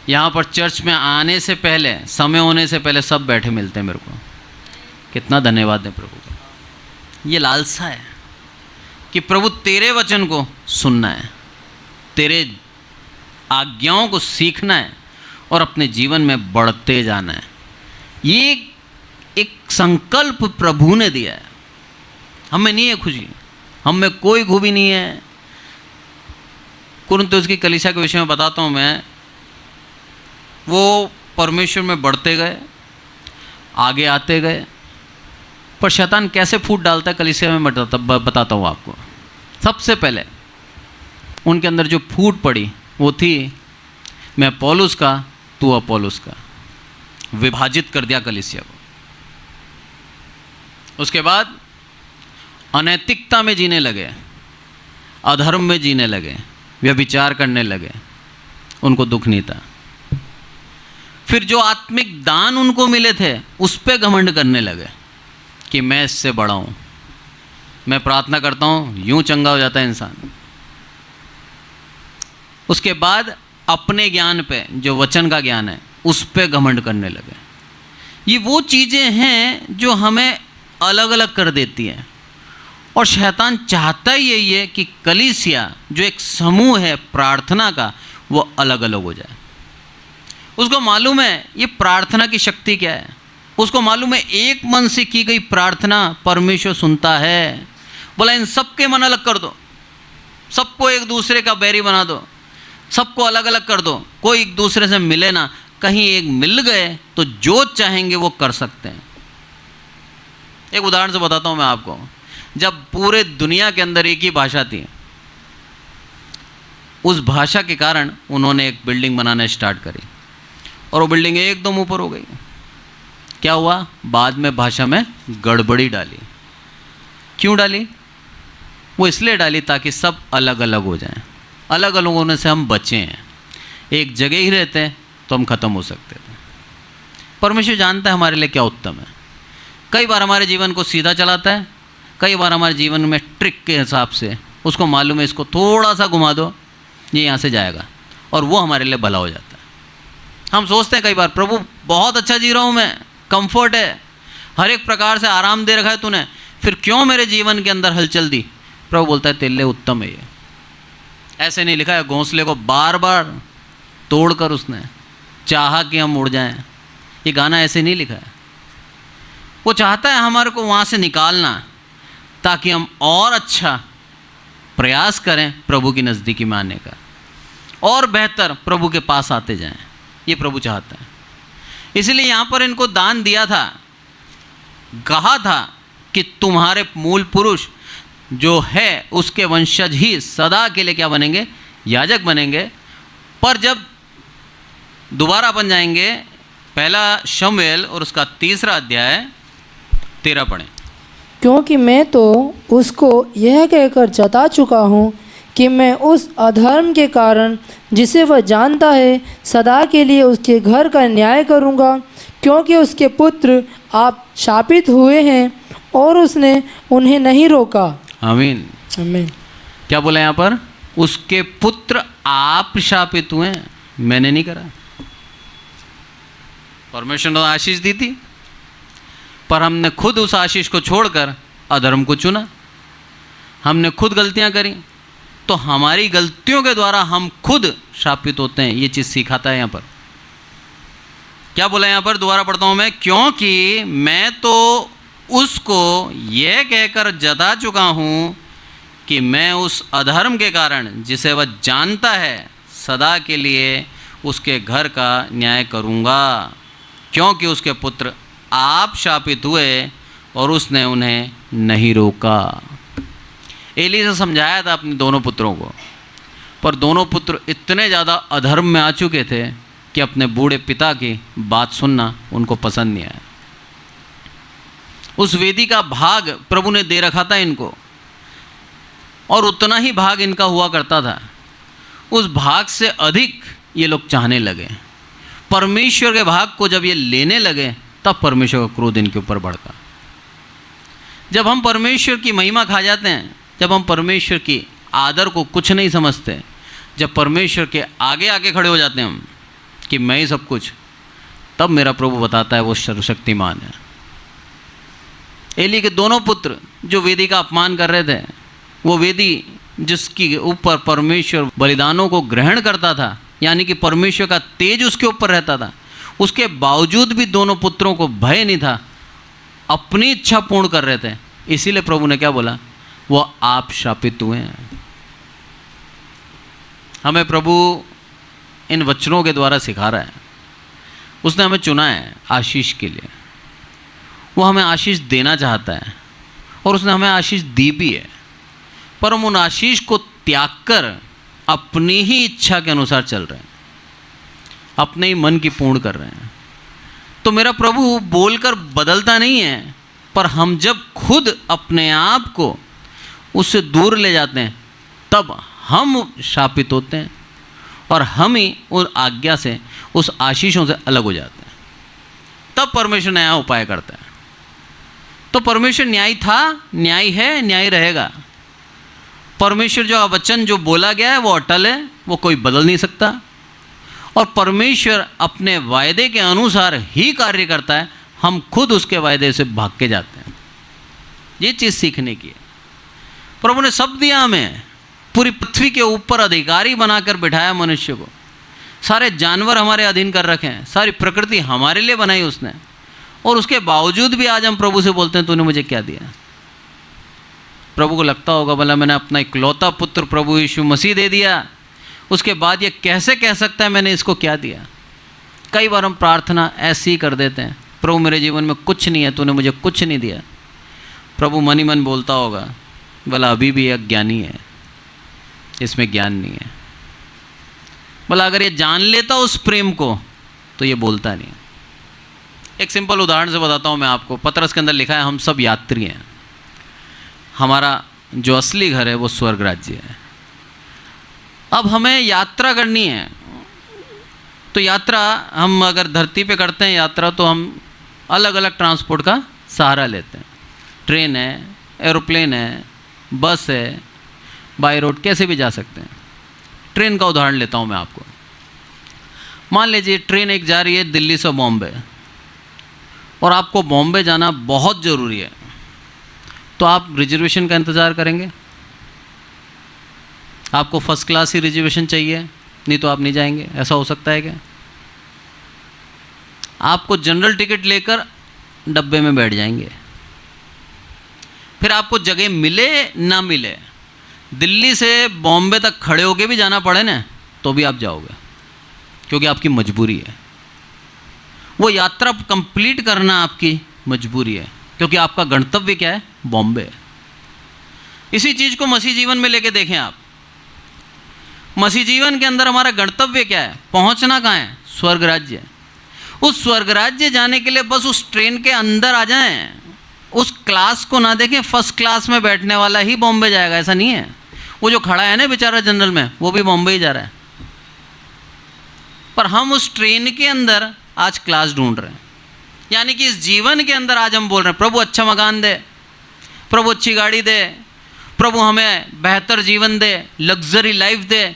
यहाँ पर चर्च में आने से पहले, समय होने से पहले सब बैठे मिलते हैं मेरे को। कितना धन्यवाद है प्रभु का। ये लालसा है कि प्रभु तेरे वचन को सुनना है, तेरे आज्ञाओं को सीखना है और अपने जीवन में बढ़ते जाना है। ये एक संकल्प प्रभु ने दिया है, हमें नहीं है खुशी, हम में कोई खूबी नहीं है। कुरिन्थियों की कलीसिया के विषय में बताता हूँ मैं, वो परमेश्वर में बढ़ते गए, आगे आते गए, पर शैतान कैसे फूट डालता है कलीसिया में बताता हूँ आपको। सबसे पहले उनके अंदर जो फूट पड़ी वो थी मैं पौलुस का, तू अपोलोस का। विभाजित कर दिया कलीसिया को। उसके बाद अनैतिकता में जीने लगे, अधर्म में जीने लगे, व्यभिचार करने लगे, उनको दुख नहीं था। फिर जो आत्मिक दान उनको मिले थे उस पर घमंड करने लगे कि मैं इससे बड़ा हूँ, मैं प्रार्थना करता हूँ, यूं चंगा हो जाता है इंसान। उसके बाद अपने ज्ञान पे, जो वचन का ज्ञान है, उस पे घमंड करने लगे। ये वो चीज़ें हैं जो हमें अलग अलग कर देती हैं, और शैतान चाहता ही यही है कि कलीसिया जो एक समूह है प्रार्थना का, वो अलग अलग हो जाए। उसको मालूम है ये प्रार्थना की शक्ति क्या है, उसको मालूम है एक मन से की गई प्रार्थना परमेश्वर सुनता है। बोला इन सबके मन अलग कर दो, सबको एक दूसरे का बैरी बना दो, सबको अलग अलग कर दो, कोई एक दूसरे से मिले ना। कहीं एक मिल गए तो जो चाहेंगे वो कर सकते हैं। एक उदाहरण से बताता हूँ मैं आपको। जब पूरे दुनिया के अंदर एक ही भाषा थी, उस भाषा के कारण उन्होंने एक बिल्डिंग बनाना स्टार्ट करी और वो बिल्डिंग एकदम ऊपर हो गई। क्या हुआ? बाद में भाषा में गड़बड़ी डाली। क्यों डाली? वो इसलिए डाली ताकि सब अलग अलग हो जाएं। अलग अलग होने से हम बचे हैं, एक जगह ही रहते हैं तो हम ख़त्म हो सकते थे। परमेश्वर जानता है हमारे लिए क्या उत्तम है। कई बार हमारे जीवन को सीधा चलाता है, कई बार हमारे जीवन में ट्रिक के हिसाब से उसको मालूम है इसको थोड़ा सा घुमा दो, ये यहाँ से जाएगा, और वो हमारे लिए भला हो जाता है। हम सोचते हैं कई बार प्रभु बहुत अच्छा जी रहा हूँ मैं, कंफर्ट है, हर एक प्रकार से आराम दे रखा है तूने, फिर क्यों मेरे जीवन के अंदर हलचल दी? प्रभु बोलता है तेरे लिए उत्तम है ये। ऐसे नहीं लिखा है, घोंसले को बार बार तोड़कर उसने चाहा कि हम उड़ जाएं। ये गाना ऐसे नहीं लिखा है। वो चाहता है हमारे को वहाँ से निकालना ताकि हम और अच्छा प्रयास करें प्रभु की नज़दीकी में आने का, और बेहतर प्रभु के पास आते जाएं। ये प्रभु चाहता है। इसलिए यहाँ पर इनको दान दिया था, कहा था कि तुम्हारे मूल पुरुष जो है उसके वंशज ही सदा के लिए क्या बनेंगे? याजक बनेंगे। पर जब दोबारा बन जाएंगे, पहला शमूएल और उसका 3 अध्याय 13 पढ़ें। क्योंकि मैं तो उसको यह कहकर जता चुका हूँ कि मैं उस अधर्म के कारण जिसे वह जानता है सदा के लिए उसके घर का न्याय करूँगा, क्योंकि उसके पुत्र आप शापित हुए हैं और उसने उन्हें नहीं रोका। आमीन आमीन। क्या बोला यहाँ पर? उसके पुत्र आप शापित हुए हैं, मैंने नहीं करा। परमेश्वर ने आशीष दी थी, पर हमने खुद उस आशीष को छोड़कर अधर्म को चुना। हमने खुद गलतियां करी, तो हमारी गलतियों के द्वारा हम खुद शापित होते हैं। ये चीज़ सिखाता है यहाँ पर। क्या बोला यहाँ पर, दोबारा पढ़ता हूँ मैं, क्योंकि मैं तो उसको यह कहकर जता चुका हूँ कि मैं उस अधर्म के कारण जिसे वह जानता है सदा के लिए उसके घर का न्याय करूँगा, क्योंकि उसके पुत्र आप शापित हुए और उसने उन्हें नहीं रोका। एली से समझाया था अपने दोनों पुत्रों को, पर दोनों पुत्र इतने ज़्यादा अधर्म में आ चुके थे कि अपने बूढ़े पिता की बात सुनना उनको पसंद नहीं आया। उस वेदी का भाग प्रभु ने दे रखा था इनको, और उतना ही भाग इनका हुआ करता था। उस भाग से अधिक ये लोग चाहने लगे। परमेश्वर के भाग को जब ये लेने लगे तब परमेश्वर का क्रोध इनके ऊपर भड़का। जब हम परमेश्वर की महिमा खा जाते हैं, जब हम परमेश्वर की आदर को कुछ नहीं समझते, जब परमेश्वर के आगे आगे खड़े हो जाते हैं हम कि मैं ही सब कुछ, तब मेरा प्रभु बताता है वो सर्वशक्तिमान है। एली के दोनों पुत्र जो वेदी का अपमान कर रहे थे, वो वेदी जिसके ऊपर परमेश्वर बलिदानों को ग्रहण करता था, यानी कि परमेश्वर का तेज उसके ऊपर रहता था, उसके बावजूद भी दोनों पुत्रों को भय नहीं था, अपनी इच्छा पूर्ण कर रहे थे। इसीलिए प्रभु ने क्या बोला, वो आप शापित हुए हैं। हमें प्रभु इन वचनों के द्वारा सिखा रहा है। उसने हमें चुना है आशीष के लिए, वो हमें आशीष देना चाहता है और उसने हमें आशीष दी भी है, पर हम उन आशीष को त्याग कर अपनी ही इच्छा के अनुसार चल रहे हैं, अपने ही मन की पूर्ण कर रहे हैं। तो मेरा प्रभु बोलकर बदलता नहीं है, पर हम जब खुद अपने आप को उससे दूर ले जाते हैं तब हम शापित होते हैं और हम ही उन आज्ञा से, उस आशीषों से अलग हो जाते हैं। तब परमेश्वर नया उपाय करता है। तो परमेश्वर न्यायी था, न्यायी है, न्यायी रहेगा। परमेश्वर जो वचन जो बोला गया है वो अटल है, वो कोई बदल नहीं सकता, और परमेश्वर अपने वायदे के अनुसार ही कार्य करता है। हम खुद उसके वायदे से भाग के जाते हैं। ये चीज़ सीखने की है। प्रभु ने सब दिया हमें, पूरी पृथ्वी के ऊपर अधिकारी बनाकर बिठाया मनुष्य को, सारे जानवर हमारे अधीन कर रखे हैं, सारी प्रकृति हमारे लिए बनाई उसने, और उसके बावजूद भी आज हम प्रभु से बोलते हैं तूने मुझे क्या दिया। प्रभु को लगता होगा भला मैंने अपना इकलौता पुत्र प्रभु यीशु मसीह दे दिया, उसके बाद ये कैसे कह सकता है मैंने इसको क्या दिया। कई बार हम प्रार्थना ऐसी ही कर देते हैं, प्रभु मेरे जीवन में कुछ नहीं है, तूने मुझे कुछ नहीं दिया। प्रभु मन ही मन बोलता होगा भला अभी भी अज्ञानी है, इसमें ज्ञान नहीं है। भला अगर ये जान लेता उस प्रेम को तो ये बोलता नहीं। एक सिंपल उदाहरण से बताता हूँ मैं आपको। पतरस के अंदर लिखा है हम सब यात्री हैं, हमारा जो असली घर है वो स्वर्ग राज्य है। अब हमें यात्रा करनी है, तो यात्रा हम अगर धरती पे करते हैं यात्रा, तो हम अलग अलग ट्रांसपोर्ट का सहारा लेते हैं। ट्रेन है, एरोप्लेन है, बस है, बाय रोड, कैसे भी जा सकते हैं। ट्रेन का उदाहरण लेता हूँ मैं आपको। मान लीजिए ट्रेन एक जा रही है दिल्ली से बॉम्बे, और आपको बॉम्बे जाना बहुत ज़रूरी है, तो आप रिजर्वेशन का इंतज़ार करेंगे? आपको फर्स्ट क्लास ही रिजर्वेशन चाहिए, नहीं तो आप नहीं जाएंगे। ऐसा हो सकता है क्या? आपको जनरल टिकट लेकर डब्बे में बैठ जाएंगे, फिर आपको जगह मिले ना मिले, दिल्ली से बॉम्बे तक खड़े होके भी जाना पड़े ना, तो भी आप जाओगे, क्योंकि आपकी मजबूरी है। वो यात्रा कंप्लीट करना आपकी मजबूरी है, क्योंकि आपका गंतव्य क्या है? बॉम्बे है। इसी चीज़ को मसीह जीवन में लेके देखें आप। मसीह जीवन के अंदर हमारा गंतव्य क्या है? पहुंचना कहाँ है? स्वर्ग राज्य। उस स्वर्ग राज्य जाने के लिए बस उस ट्रेन के अंदर आ जाएं, उस क्लास को ना देखें। फर्स्ट क्लास में बैठने वाला ही बॉम्बे जाएगा, ऐसा नहीं है। वो जो खड़ा है ना बेचारा जनरल में, वो भी बॉम्बे ही जा रहा है। पर हम उस ट्रेन के अंदर आज क्लास ढूंढ रहे हैं। यानी कि इस जीवन के अंदर आज हम बोल रहे हैं प्रभु अच्छा मकान दे, प्रभु अच्छी गाड़ी दे, प्रभु हमें बेहतर जीवन दे, लग्जरी लाइफ दे,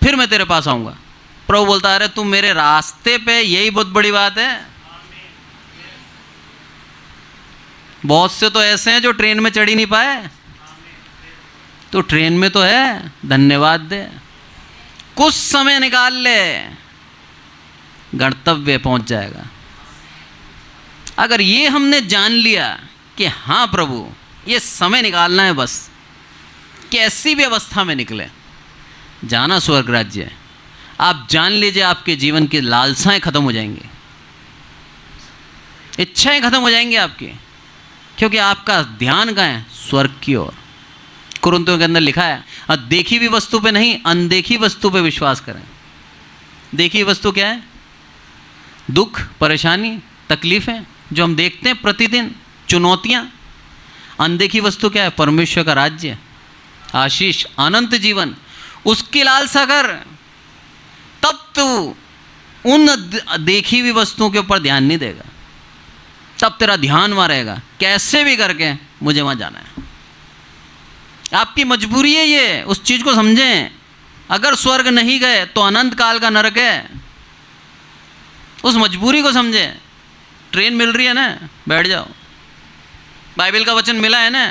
फिर मैं तेरे पास आऊँगा। प्रभु बोलता है अरे तुम मेरे रास्ते पे, यही बहुत बड़ी बात है। बहुत से तो ऐसे हैं जो ट्रेन में चढ़ ही नहीं पाए। तो ट्रेन में तो है, धन्यवाद दे, कुछ समय निकाल ले, गंतव्य पहुंच जाएगा। अगर ये हमने जान लिया कि हाँ प्रभु ये समय निकालना है बस, कैसी भी अवस्था में निकले, जाना स्वर्ग राज्य है, आप जान लीजिए आपके जीवन की लालसाएं खत्म हो जाएंगी, इच्छाएं खत्म हो जाएंगी आपकी, क्योंकि आपका ध्यान कहाँ है? स्वर्ग की ओर। कुरिन्थियों के अंदर लिखा है देखी हुई वस्तु पे नहीं, अनदेखी वस्तु पे विश्वास करें। देखी हुई वस्तु क्या है? दुख, परेशानी, तकलीफें जो हम देखते हैं प्रतिदिन, चुनौतियाँ। अनदेखी वस्तु क्या है? परमेश्वर का राज्य, आशीष, अनंत जीवन, उसकी लालसा कर, तब तू उन देखी हुई वस्तुओं के ऊपर ध्यान नहीं देगा, तब तेरा ध्यान वहाँ रहेगा, कैसे भी करके मुझे वहाँ जाना है। आपकी मजबूरी है ये, उस चीज़ को समझें। अगर स्वर्ग नहीं गए तो अनंत काल का नरक है, उस मजबूरी को समझें। ट्रेन मिल रही है ना, बैठ जाओ, बाइबल का वचन मिला है ना,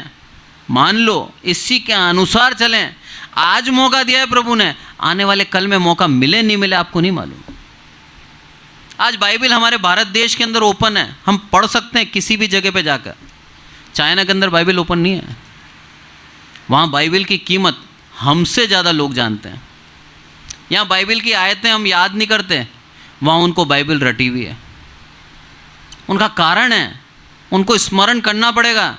मान लो, इसी के अनुसार चलें। आज मौका दिया है प्रभु ने, आने वाले कल में मौका मिले नहीं मिले आपको नहीं मालूम। आज बाइबल हमारे भारत देश के अंदर ओपन है, हम पढ़ सकते हैं किसी भी जगह पे जाकर। चाइना के अंदर बाइबल ओपन नहीं है, वहाँ बाइबल की कीमत हमसे ज़्यादा लोग जानते हैं। यहाँ बाइबल की आयतें हम याद नहीं करते, वहाँ उनको बाइबल रटी हुई है। उनका कारण है, उनको स्मरण करना पड़ेगा,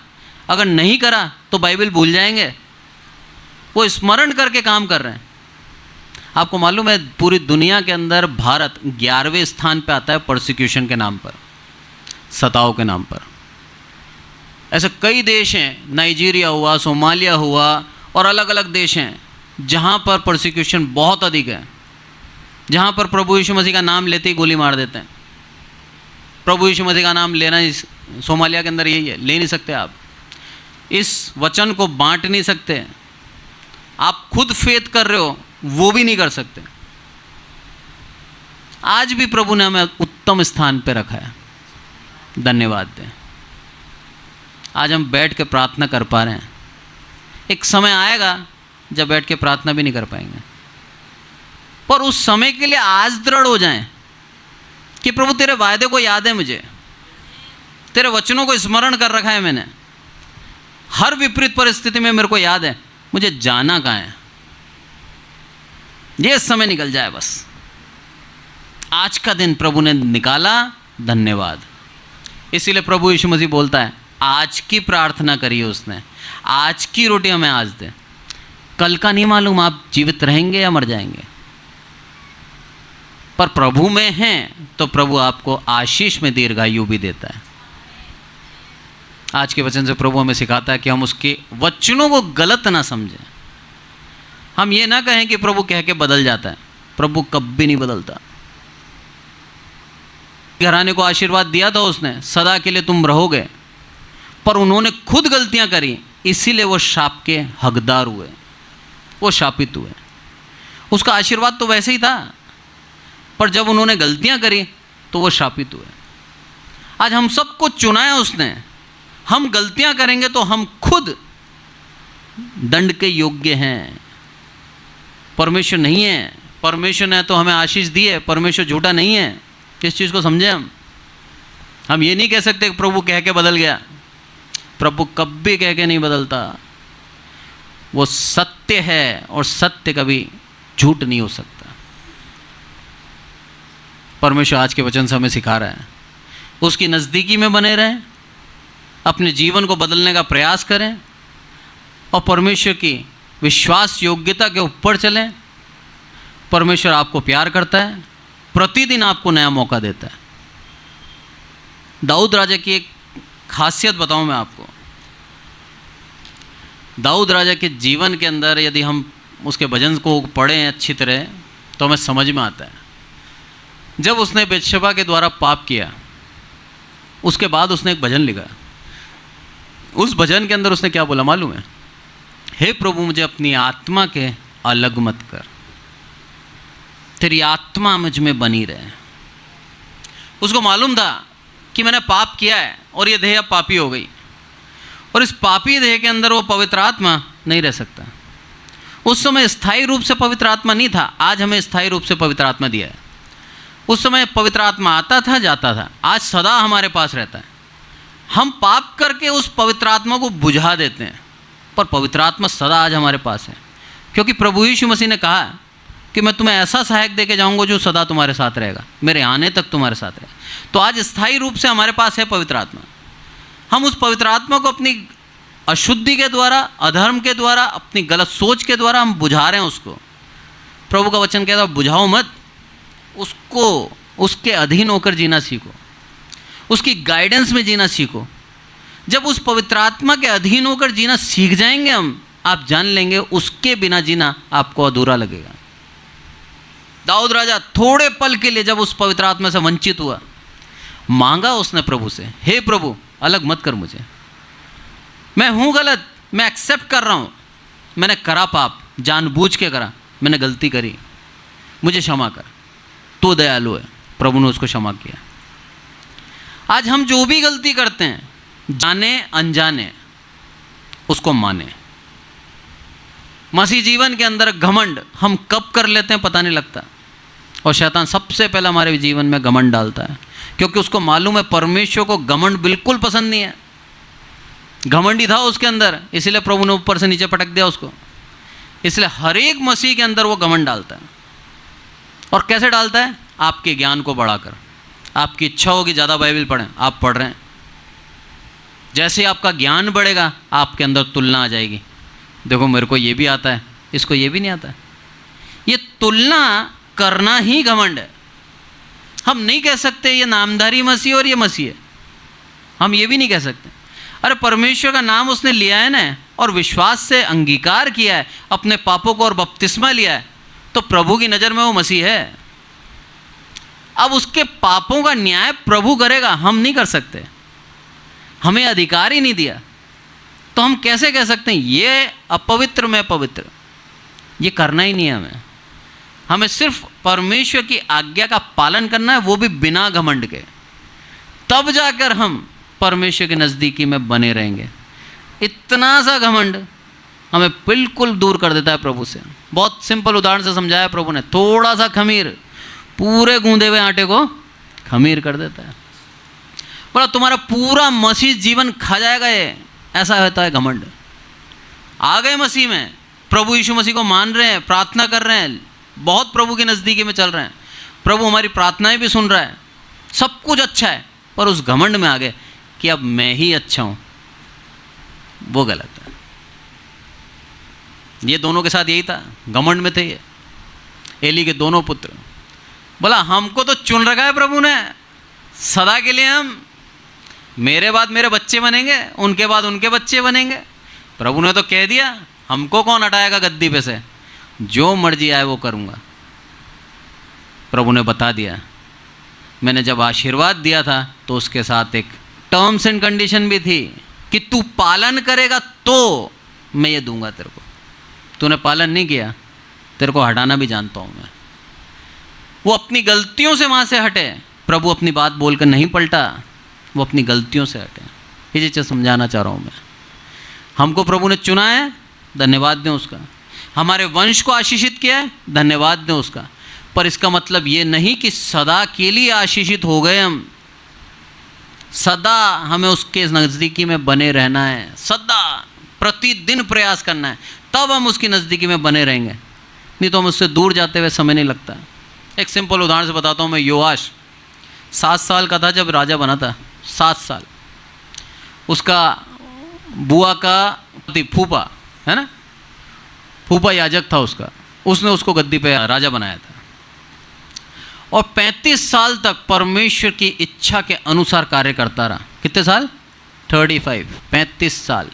अगर नहीं करा तो बाइबल भूल जाएंगे। वो स्मरण करके काम कर रहे हैं। आपको मालूम है पूरी दुनिया के अंदर भारत 11वें स्थान पे आता है परसिक्यूशन के नाम पर, सताव के नाम पर। ऐसे कई देश हैं, नाइजीरिया हुआ, सोमालिया हुआ और अलग अलग देश हैं जहाँ पर परसिक्यूशन बहुत अधिक है, जहाँ पर प्रभु यीशु मसीह का नाम लेते ही गोली मार देते हैं। प्रभु यीशु मसीह का नाम लेना सोमालिया के अंदर यही है, ले नहीं सकते आप, इस वचन को बांट नहीं सकते, आप खुद फेथ कर रहे हो वो भी नहीं कर सकते। आज भी प्रभु ने हमें उत्तम स्थान पे रखा है, धन्यवाद दें। आज हम बैठ के प्रार्थना कर पा रहे हैं। एक समय आएगा जब बैठ के प्रार्थना भी नहीं कर पाएंगे, पर उस समय के लिए आज दृढ़ हो जाएं कि प्रभु तेरे वायदे को याद है, मुझे तेरे वचनों को स्मरण कर रखा है मैंने, हर विपरीत परिस्थिति में मेरे को याद है मुझे जाना कहाँ है। ये समय निकल जाए बस। आज का दिन प्रभु ने निकाला, धन्यवाद। इसीलिए प्रभु यीशु मसीह बोलता है आज की प्रार्थना करिए उसने, आज की रोटी हमें आज दे। कल का नहीं मालूम आप जीवित रहेंगे या मर जाएंगे, पर प्रभु में हैं तो प्रभु आपको आशीष में दीर्घायु भी देता है। आज के वचन से प्रभु हमें सिखाता है कि हम उसके वचनों को गलत ना समझें। हम ये ना कहें कि प्रभु कह के बदल जाता है, प्रभु कभी नहीं बदलता। घराने को आशीर्वाद दिया था उसने, सदा के लिए तुम रहोगे, पर उन्होंने खुद गलतियां करी, इसीलिए वो शाप के हकदार हुए, वो शापित हुए। उसका आशीर्वाद तो वैसे ही था, पर जब उन्होंने गलतियां करी तो वो शापित हुए। आज हम सबको चुनाया उसने, हम गलतियां करेंगे तो हम खुद दंड के योग्य हैं। परमेश्वर नहीं है, परमेश्वर ने तो हमें आशीष दी है, परमेश्वर झूठा नहीं है। इस चीज़ को समझे हम ये नहीं कह सकते कि प्रभु कह के बदल गया। प्रभु कभी कह के नहीं बदलता, वो सत्य है और सत्य कभी झूठ नहीं हो सकता। परमेश्वर आज के वचन से हमें सिखा रहा है उसकी नज़दीकी में बने रहें, अपने जीवन को बदलने का प्रयास करें और परमेश्वर की विश्वास योग्यता के ऊपर चलें। परमेश्वर आपको प्यार करता है, प्रतिदिन आपको नया मौका देता है। दाऊद राजा की एक खासियत बताऊं मैं आपको। दाऊद राजा के जीवन के अंदर यदि हम उसके भजन को पढ़ें अच्छी तरह तो हमें समझ में आता है। जब उसने बेतशेबा के द्वारा पाप किया, उसके बाद उसने एक भजन लिखा। उस भजन के अंदर उसने क्या बोला मालूम है? हे प्रभु मुझे अपनी आत्मा के अलग मत कर, तेरी आत्मा मुझ में बनी रहे। उसको मालूम था कि मैंने पाप किया है और ये देह अब पापी हो गई, और इस पापी देह के अंदर वो पवित्र आत्मा नहीं रह सकता। उस समय स्थायी रूप से पवित्र आत्मा नहीं था, आज हमें स्थायी रूप से पवित्र आत्मा दिया है। उस समय पवित्र आत्मा आता था जाता था, आज सदा हमारे पास रहता है। हम पाप करके उस पवित्र आत्मा को बुझा देते हैं, पर पवित्र आत्मा सदा आज हमारे पास है, क्योंकि प्रभु यीशु मसीह ने कहा कि मैं तुम्हें ऐसा सहायक देके जाऊंगा जो सदा तुम्हारे साथ रहेगा, मेरे आने तक तुम्हारे साथ रहेगा। तो आज स्थायी रूप से हमारे पास है पवित्र आत्मा। हम उस पवित्र आत्मा को अपनी अशुद्धि के द्वारा, अधर्म के द्वारा, अपनी गलत सोच के द्वारा हम बुझा रहे हैं उसको। प्रभु का वचन कहता है बुझाओ मत, उसको उसके अधीन होकर जीना सीखो, उसकी गाइडेंस में जीना सीखो। जब उस पवित्र आत्मा के अधीन होकर जीना सीख जाएंगे हम, आप जान लेंगे उसके बिना जीना आपको अधूरा लगेगा। दाऊद राजा थोड़े पल के लिए जब उस पवित्र आत्मा से वंचित हुआ, मांगा उसने प्रभु से, हे प्रभु अलग मत कर मुझे, मैं हूँ गलत, मैं एक्सेप्ट कर रहा हूँ, मैंने करा पाप, जानबूझ के करा, मैंने गलती करी, मुझे क्षमा कर। तो दयालु है, प्रभु ने उसको क्षमा किया। आज हम जो भी गलती करते हैं, जाने अनजाने, उसको माने। मसीह जीवन के अंदर घमंड हम कब कर लेते हैं पता नहीं लगता, और शैतान सबसे पहले हमारे जीवन में घमंड डालता है, क्योंकि उसको मालूम है परमेश्वर को घमंड बिल्कुल पसंद नहीं है। घमंड ही था उसके अंदर, इसीलिए प्रभु ने ऊपर से नीचे पटक दिया उसको। इसलिए हर एक मसीह के अंदर वो घमंड डालता है। और कैसे डालता है? आपके ज्ञान को बढ़ाकर। आपकी इच्छा होगी ज़्यादा बाइबल पढ़ें, आप पढ़ रहे हैं, जैसे ही आपका ज्ञान बढ़ेगा आपके अंदर तुलना आ जाएगी, देखो मेरे को ये भी आता है, इसको ये भी नहीं आता है। ये तुलना करना ही घमंड है। हम नहीं कह सकते ये नामधारी मसीह और ये मसीह है, हम ये भी नहीं कह सकते। अरे परमेश्वर का नाम उसने लिया है ना, और विश्वास से अंगीकार किया है, अपने पापों को और बपतिस्मा लिया है, तो प्रभु की नज़र में वो मसीह है। अब उसके पापों का न्याय प्रभु करेगा, हम नहीं कर सकते, हमें अधिकार ही नहीं दिया। तो हम कैसे कह सकते हैं ये अपवित्र में पवित्र? ये करना ही नहीं है हमें। हमें सिर्फ परमेश्वर की आज्ञा का पालन करना है, वो भी बिना घमंड के। तब जाकर हम परमेश्वर के नज़दीकी में बने रहेंगे। इतना सा घमंड हमें बिल्कुल दूर कर देता है प्रभु से। बहुत सिंपल उदाहरण से समझाया प्रभु ने, थोड़ा सा खमीर पूरे गूंदे हुए आटे को खमीर कर देता है। बोला तुम्हारा पूरा मसीह जीवन खा जाएगा ये, ऐसा होता है घमंड। आ गए मसीह में, प्रभु यीशु मसीह को मान रहे हैं, प्रार्थना कर रहे हैं, बहुत प्रभु की नज़दीकी में चल रहे हैं, प्रभु हमारी प्रार्थनाएं भी सुन रहा है, सब कुछ अच्छा है, पर उस घमंड में आ गए कि अब मैं ही अच्छा हूँ, वो गलत है। ये दोनों के साथ यही था, घमंड में थे ये एली के दोनों पुत्र। बोला हमको तो चुन रखा है प्रभु ने सदा के लिए, हम मेरे बाद मेरे बच्चे बनेंगे, उनके बाद उनके बच्चे बनेंगे। प्रभु ने तो कह दिया हमको कौन हटाएगा गद्दी पे से, जो मर्जी आए वो करूँगा। प्रभु ने बता दिया, मैंने जब आशीर्वाद दिया था तो उसके साथ एक टर्म्स एंड कंडीशन भी थी कि तू पालन करेगा तो मैं ये दूंगा तेरे को। तूने पालन नहीं किया, तेरे को हटाना भी जानता हूँ मैं। वो अपनी गलतियों से वहाँ से हटे, प्रभु अपनी बात बोलकर नहीं पलटा, वो अपनी गलतियों से हटे। ये चीज़ समझाना चाह रहा हूँ मैं। हमको प्रभु ने चुना है, धन्यवाद दें उसका। हमारे वंश को आशीषित किया है, धन्यवाद दें उसका। पर इसका मतलब ये नहीं कि सदा के लिए आशीषित हो गए हम। सदा हमें उसके नज़दीकी में बने रहना है, सदा प्रतिदिन प्रयास करना है, तब हम उसकी नज़दीकी में बने रहेंगे। नहीं तो हम उससे दूर जाते हुए समय नहीं लगता। एक सिंपल उदाहरण से बताता हूँ मैं। योआश 7 साल का था जब राजा बना था, 7 साल। उसका बुआ का फूफा है ना, फूफा याजक था उसका, उसने उसको गद्दी पे राजा बनाया था। और 35 साल तक परमेश्वर की इच्छा के अनुसार कार्य करता रहा। कितने साल? 35 साल।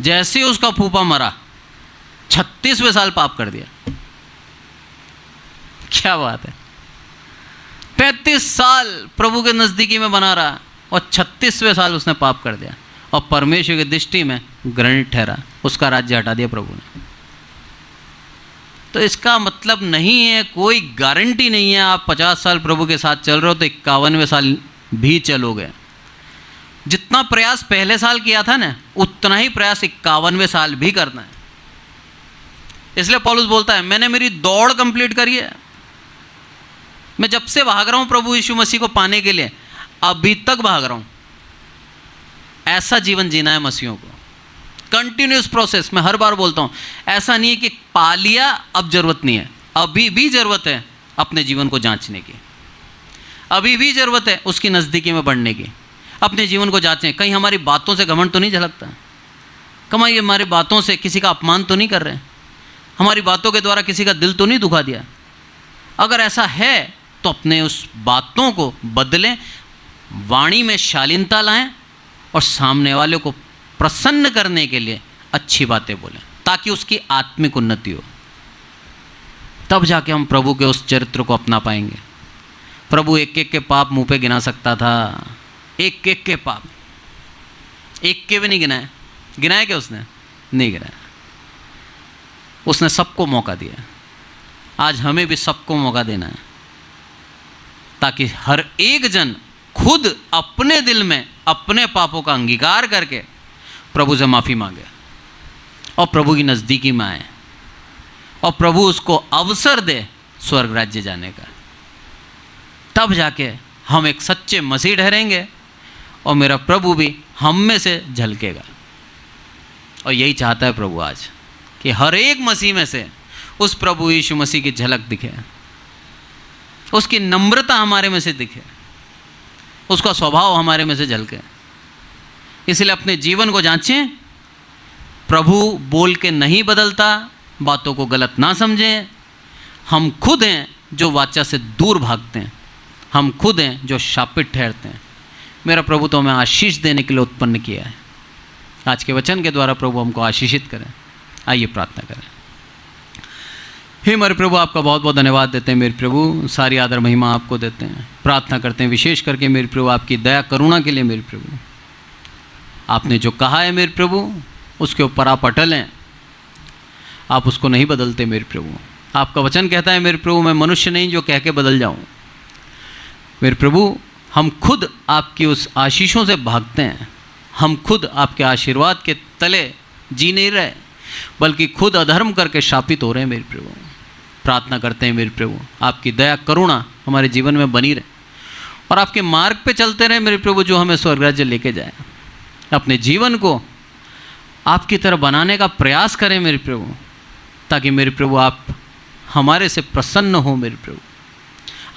जैसे ही उसका फूफा मरा, 36वें साल पाप कर दिया। क्या बात है! 35 साल प्रभु के नज़दीकी में बना रहा और 36वें साल उसने पाप कर दिया, और परमेश्वर की दृष्टि में घृणित ठहरा, उसका राज्य हटा दिया प्रभु ने। तो इसका मतलब नहीं है, कोई गारंटी नहीं है आप 50 साल प्रभु के साथ चल रहे हो तो 51वें साल भी चलोगे। जितना प्रयास पहले साल किया था ना, उतना ही प्रयास 51वें साल भी करना है। इसलिए पौलुस बोलता है मैंने मेरी दौड़ कंप्लीट करी है, मैं जब से भाग रहा हूं प्रभु यीशु मसीह को पाने के लिए, अभी तक भाग रहा हूं। ऐसा जीवन जीना है मसीहों को, कंटिन्यूस प्रोसेस। मैं हर बार बोलता हूं, ऐसा नहीं है कि पा लिया अब जरूरत नहीं है, अभी भी जरूरत है अपने जीवन को जांचने की, अभी भी जरूरत है उसकी नज़दीकी में बढ़ने की। अपने जीवन को जांचें, कहीं हमारी बातों से घमंड तो नहीं झलकता, कहीं हमारी बातों से किसी का अपमान तो नहीं कर रहे, हमारी बातों के द्वारा किसी का दिल तो नहीं दुखा दिया। अगर ऐसा है तो अपने उस बातों को बदलें, वाणी में शालीनता लाएं और सामने वाले को प्रसन्न करने के लिए अच्छी बातें बोलें, ताकि उसकी आत्मिक उन्नति हो। तब जाके हम प्रभु के उस चरित्र को अपना पाएंगे। प्रभु एक एक के पाप मुंह पे गिना सकता था, एक एक के पाप, एक के भी नहीं गिनाए। गिनाए क्या उसने? नहीं गिनाया। उसने सबको मौका दिया। आज हमें भी सबको मौका देना है, ताकि हर एक जन खुद अपने दिल में अपने पापों का अंगीकार करके प्रभु से माफ़ी मांगे और प्रभु की नज़दीकी में आए, और प्रभु उसको अवसर दे स्वर्ग राज्य जाने का। तब जाके हम एक सच्चे मसीह ठहरेंगे और मेरा प्रभु भी हम में से झलकेगा। और यही चाहता है प्रभु आज, कि हर एक मसीह में से उस प्रभु यीशु मसीह की झलक दिखे, उसकी नम्रता हमारे में से दिखे, उसका स्वभाव हमारे में से झलके। इसलिए अपने जीवन को जांचें। प्रभु बोल के नहीं बदलता, बातों को गलत ना समझें। हम खुद हैं जो वाचा से दूर भागते हैं, हम खुद हैं जो शापित ठहरते हैं। मेरा प्रभु तो हमें आशीष देने के लिए उत्पन्न किया है। आज के वचन के द्वारा प्रभु हमको आशीषित करें। आइए प्रार्थना करें। हे हमारे प्रभु, आपका बहुत बहुत धन्यवाद देते हैं मेरे प्रभु, सारी आदर महिमा आपको देते हैं। प्रार्थना करते हैं विशेष करके मेरे प्रभु आपकी दया करुणा के लिए। मेरे प्रभु आपने जो कहा है मेरे प्रभु, उसके ऊपर आप अटल हैं, आप उसको नहीं बदलते मेरे प्रभु। आपका वचन कहता है मेरे प्रभु, मैं मनुष्य नहीं जो कह के बदल जाऊं। मेरे प्रभु हम खुद आपकी उस आशीषों से भागते हैं, हम खुद आपके आशीर्वाद के तले जी नहीं रहे, बल्कि खुद अधर्म करके शापित हो रहे हैं मेरे प्रभु। प्रार्थना करते हैं मेरे प्रभु, आपकी दया करुणा हमारे जीवन में बनी रहे और आपके मार्ग पे चलते रहे मेरे प्रभु, जो हमें स्वर्ग राज्य लेके जाए। अपने जीवन को आपकी तरह बनाने का प्रयास करें मेरे प्रभु, ताकि मेरे प्रभु आप हमारे से प्रसन्न हो मेरे प्रभु।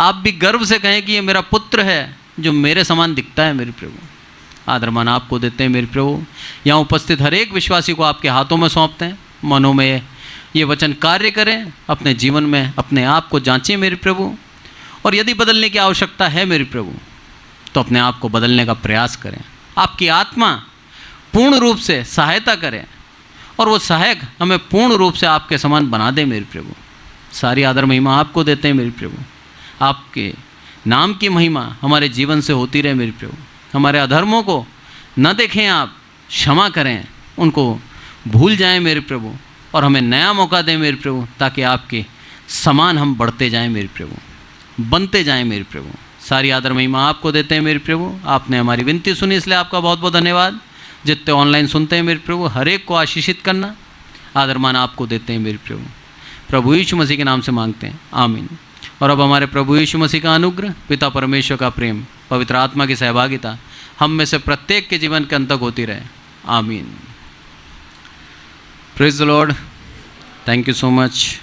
आप भी गर्व से कहें कि ये मेरा पुत्र है जो मेरे समान दिखता है मेरे प्रभु। आदरमान आपको देते हैं मेरे प्रभु। यहाँ उपस्थित हर एक विश्वासी को आपके हाथों में सौंपते हैं। मनों में ये वचन कार्य करें, अपने जीवन में अपने आप को जांचें मेरे प्रभु, और यदि बदलने की आवश्यकता है मेरे प्रभु, तो अपने आप को बदलने का प्रयास करें। आपकी आत्मा पूर्ण रूप से सहायता करें और वो सहायक हमें पूर्ण रूप से आपके समान बना दे मेरे प्रभु। सारी आदर महिमा आपको देते हैं मेरे प्रभु। आपके नाम की महिमा हमारे जीवन से होती रहे मेरे प्रभु। हमारे अधर्मों को न देखें, आप क्षमा करें, उनको भूल जाएं मेरे प्रभु, और हमें नया मौका दें मेरे प्रभु, ताकि आपके समान हम बढ़ते जाएं मेरे प्रभु, बनते जाएं मेरे प्रभु। सारी आदर महिमा आपको देते हैं मेरे प्रभु। आपने हमारी विनती सुनी, इसलिए आपका बहुत बहुत धन्यवाद। जितने ऑनलाइन सुनते हैं मेरे प्रभु, हर एक को आशीषित करना, आदरमान आपको देते हैं मेरे प्रभु। प्रभु यीशु मसीह के नाम से मांगते हैं, आमीन। और अब हमारे प्रभु यीशु मसीह का अनुग्रह, पिता परमेश्वर का प्रेम, पवित्र आत्मा की सहभागिता हम में से प्रत्येक के जीवन के अंत तक होती रहे, आमीन। Praise the Lord. Thank you so much.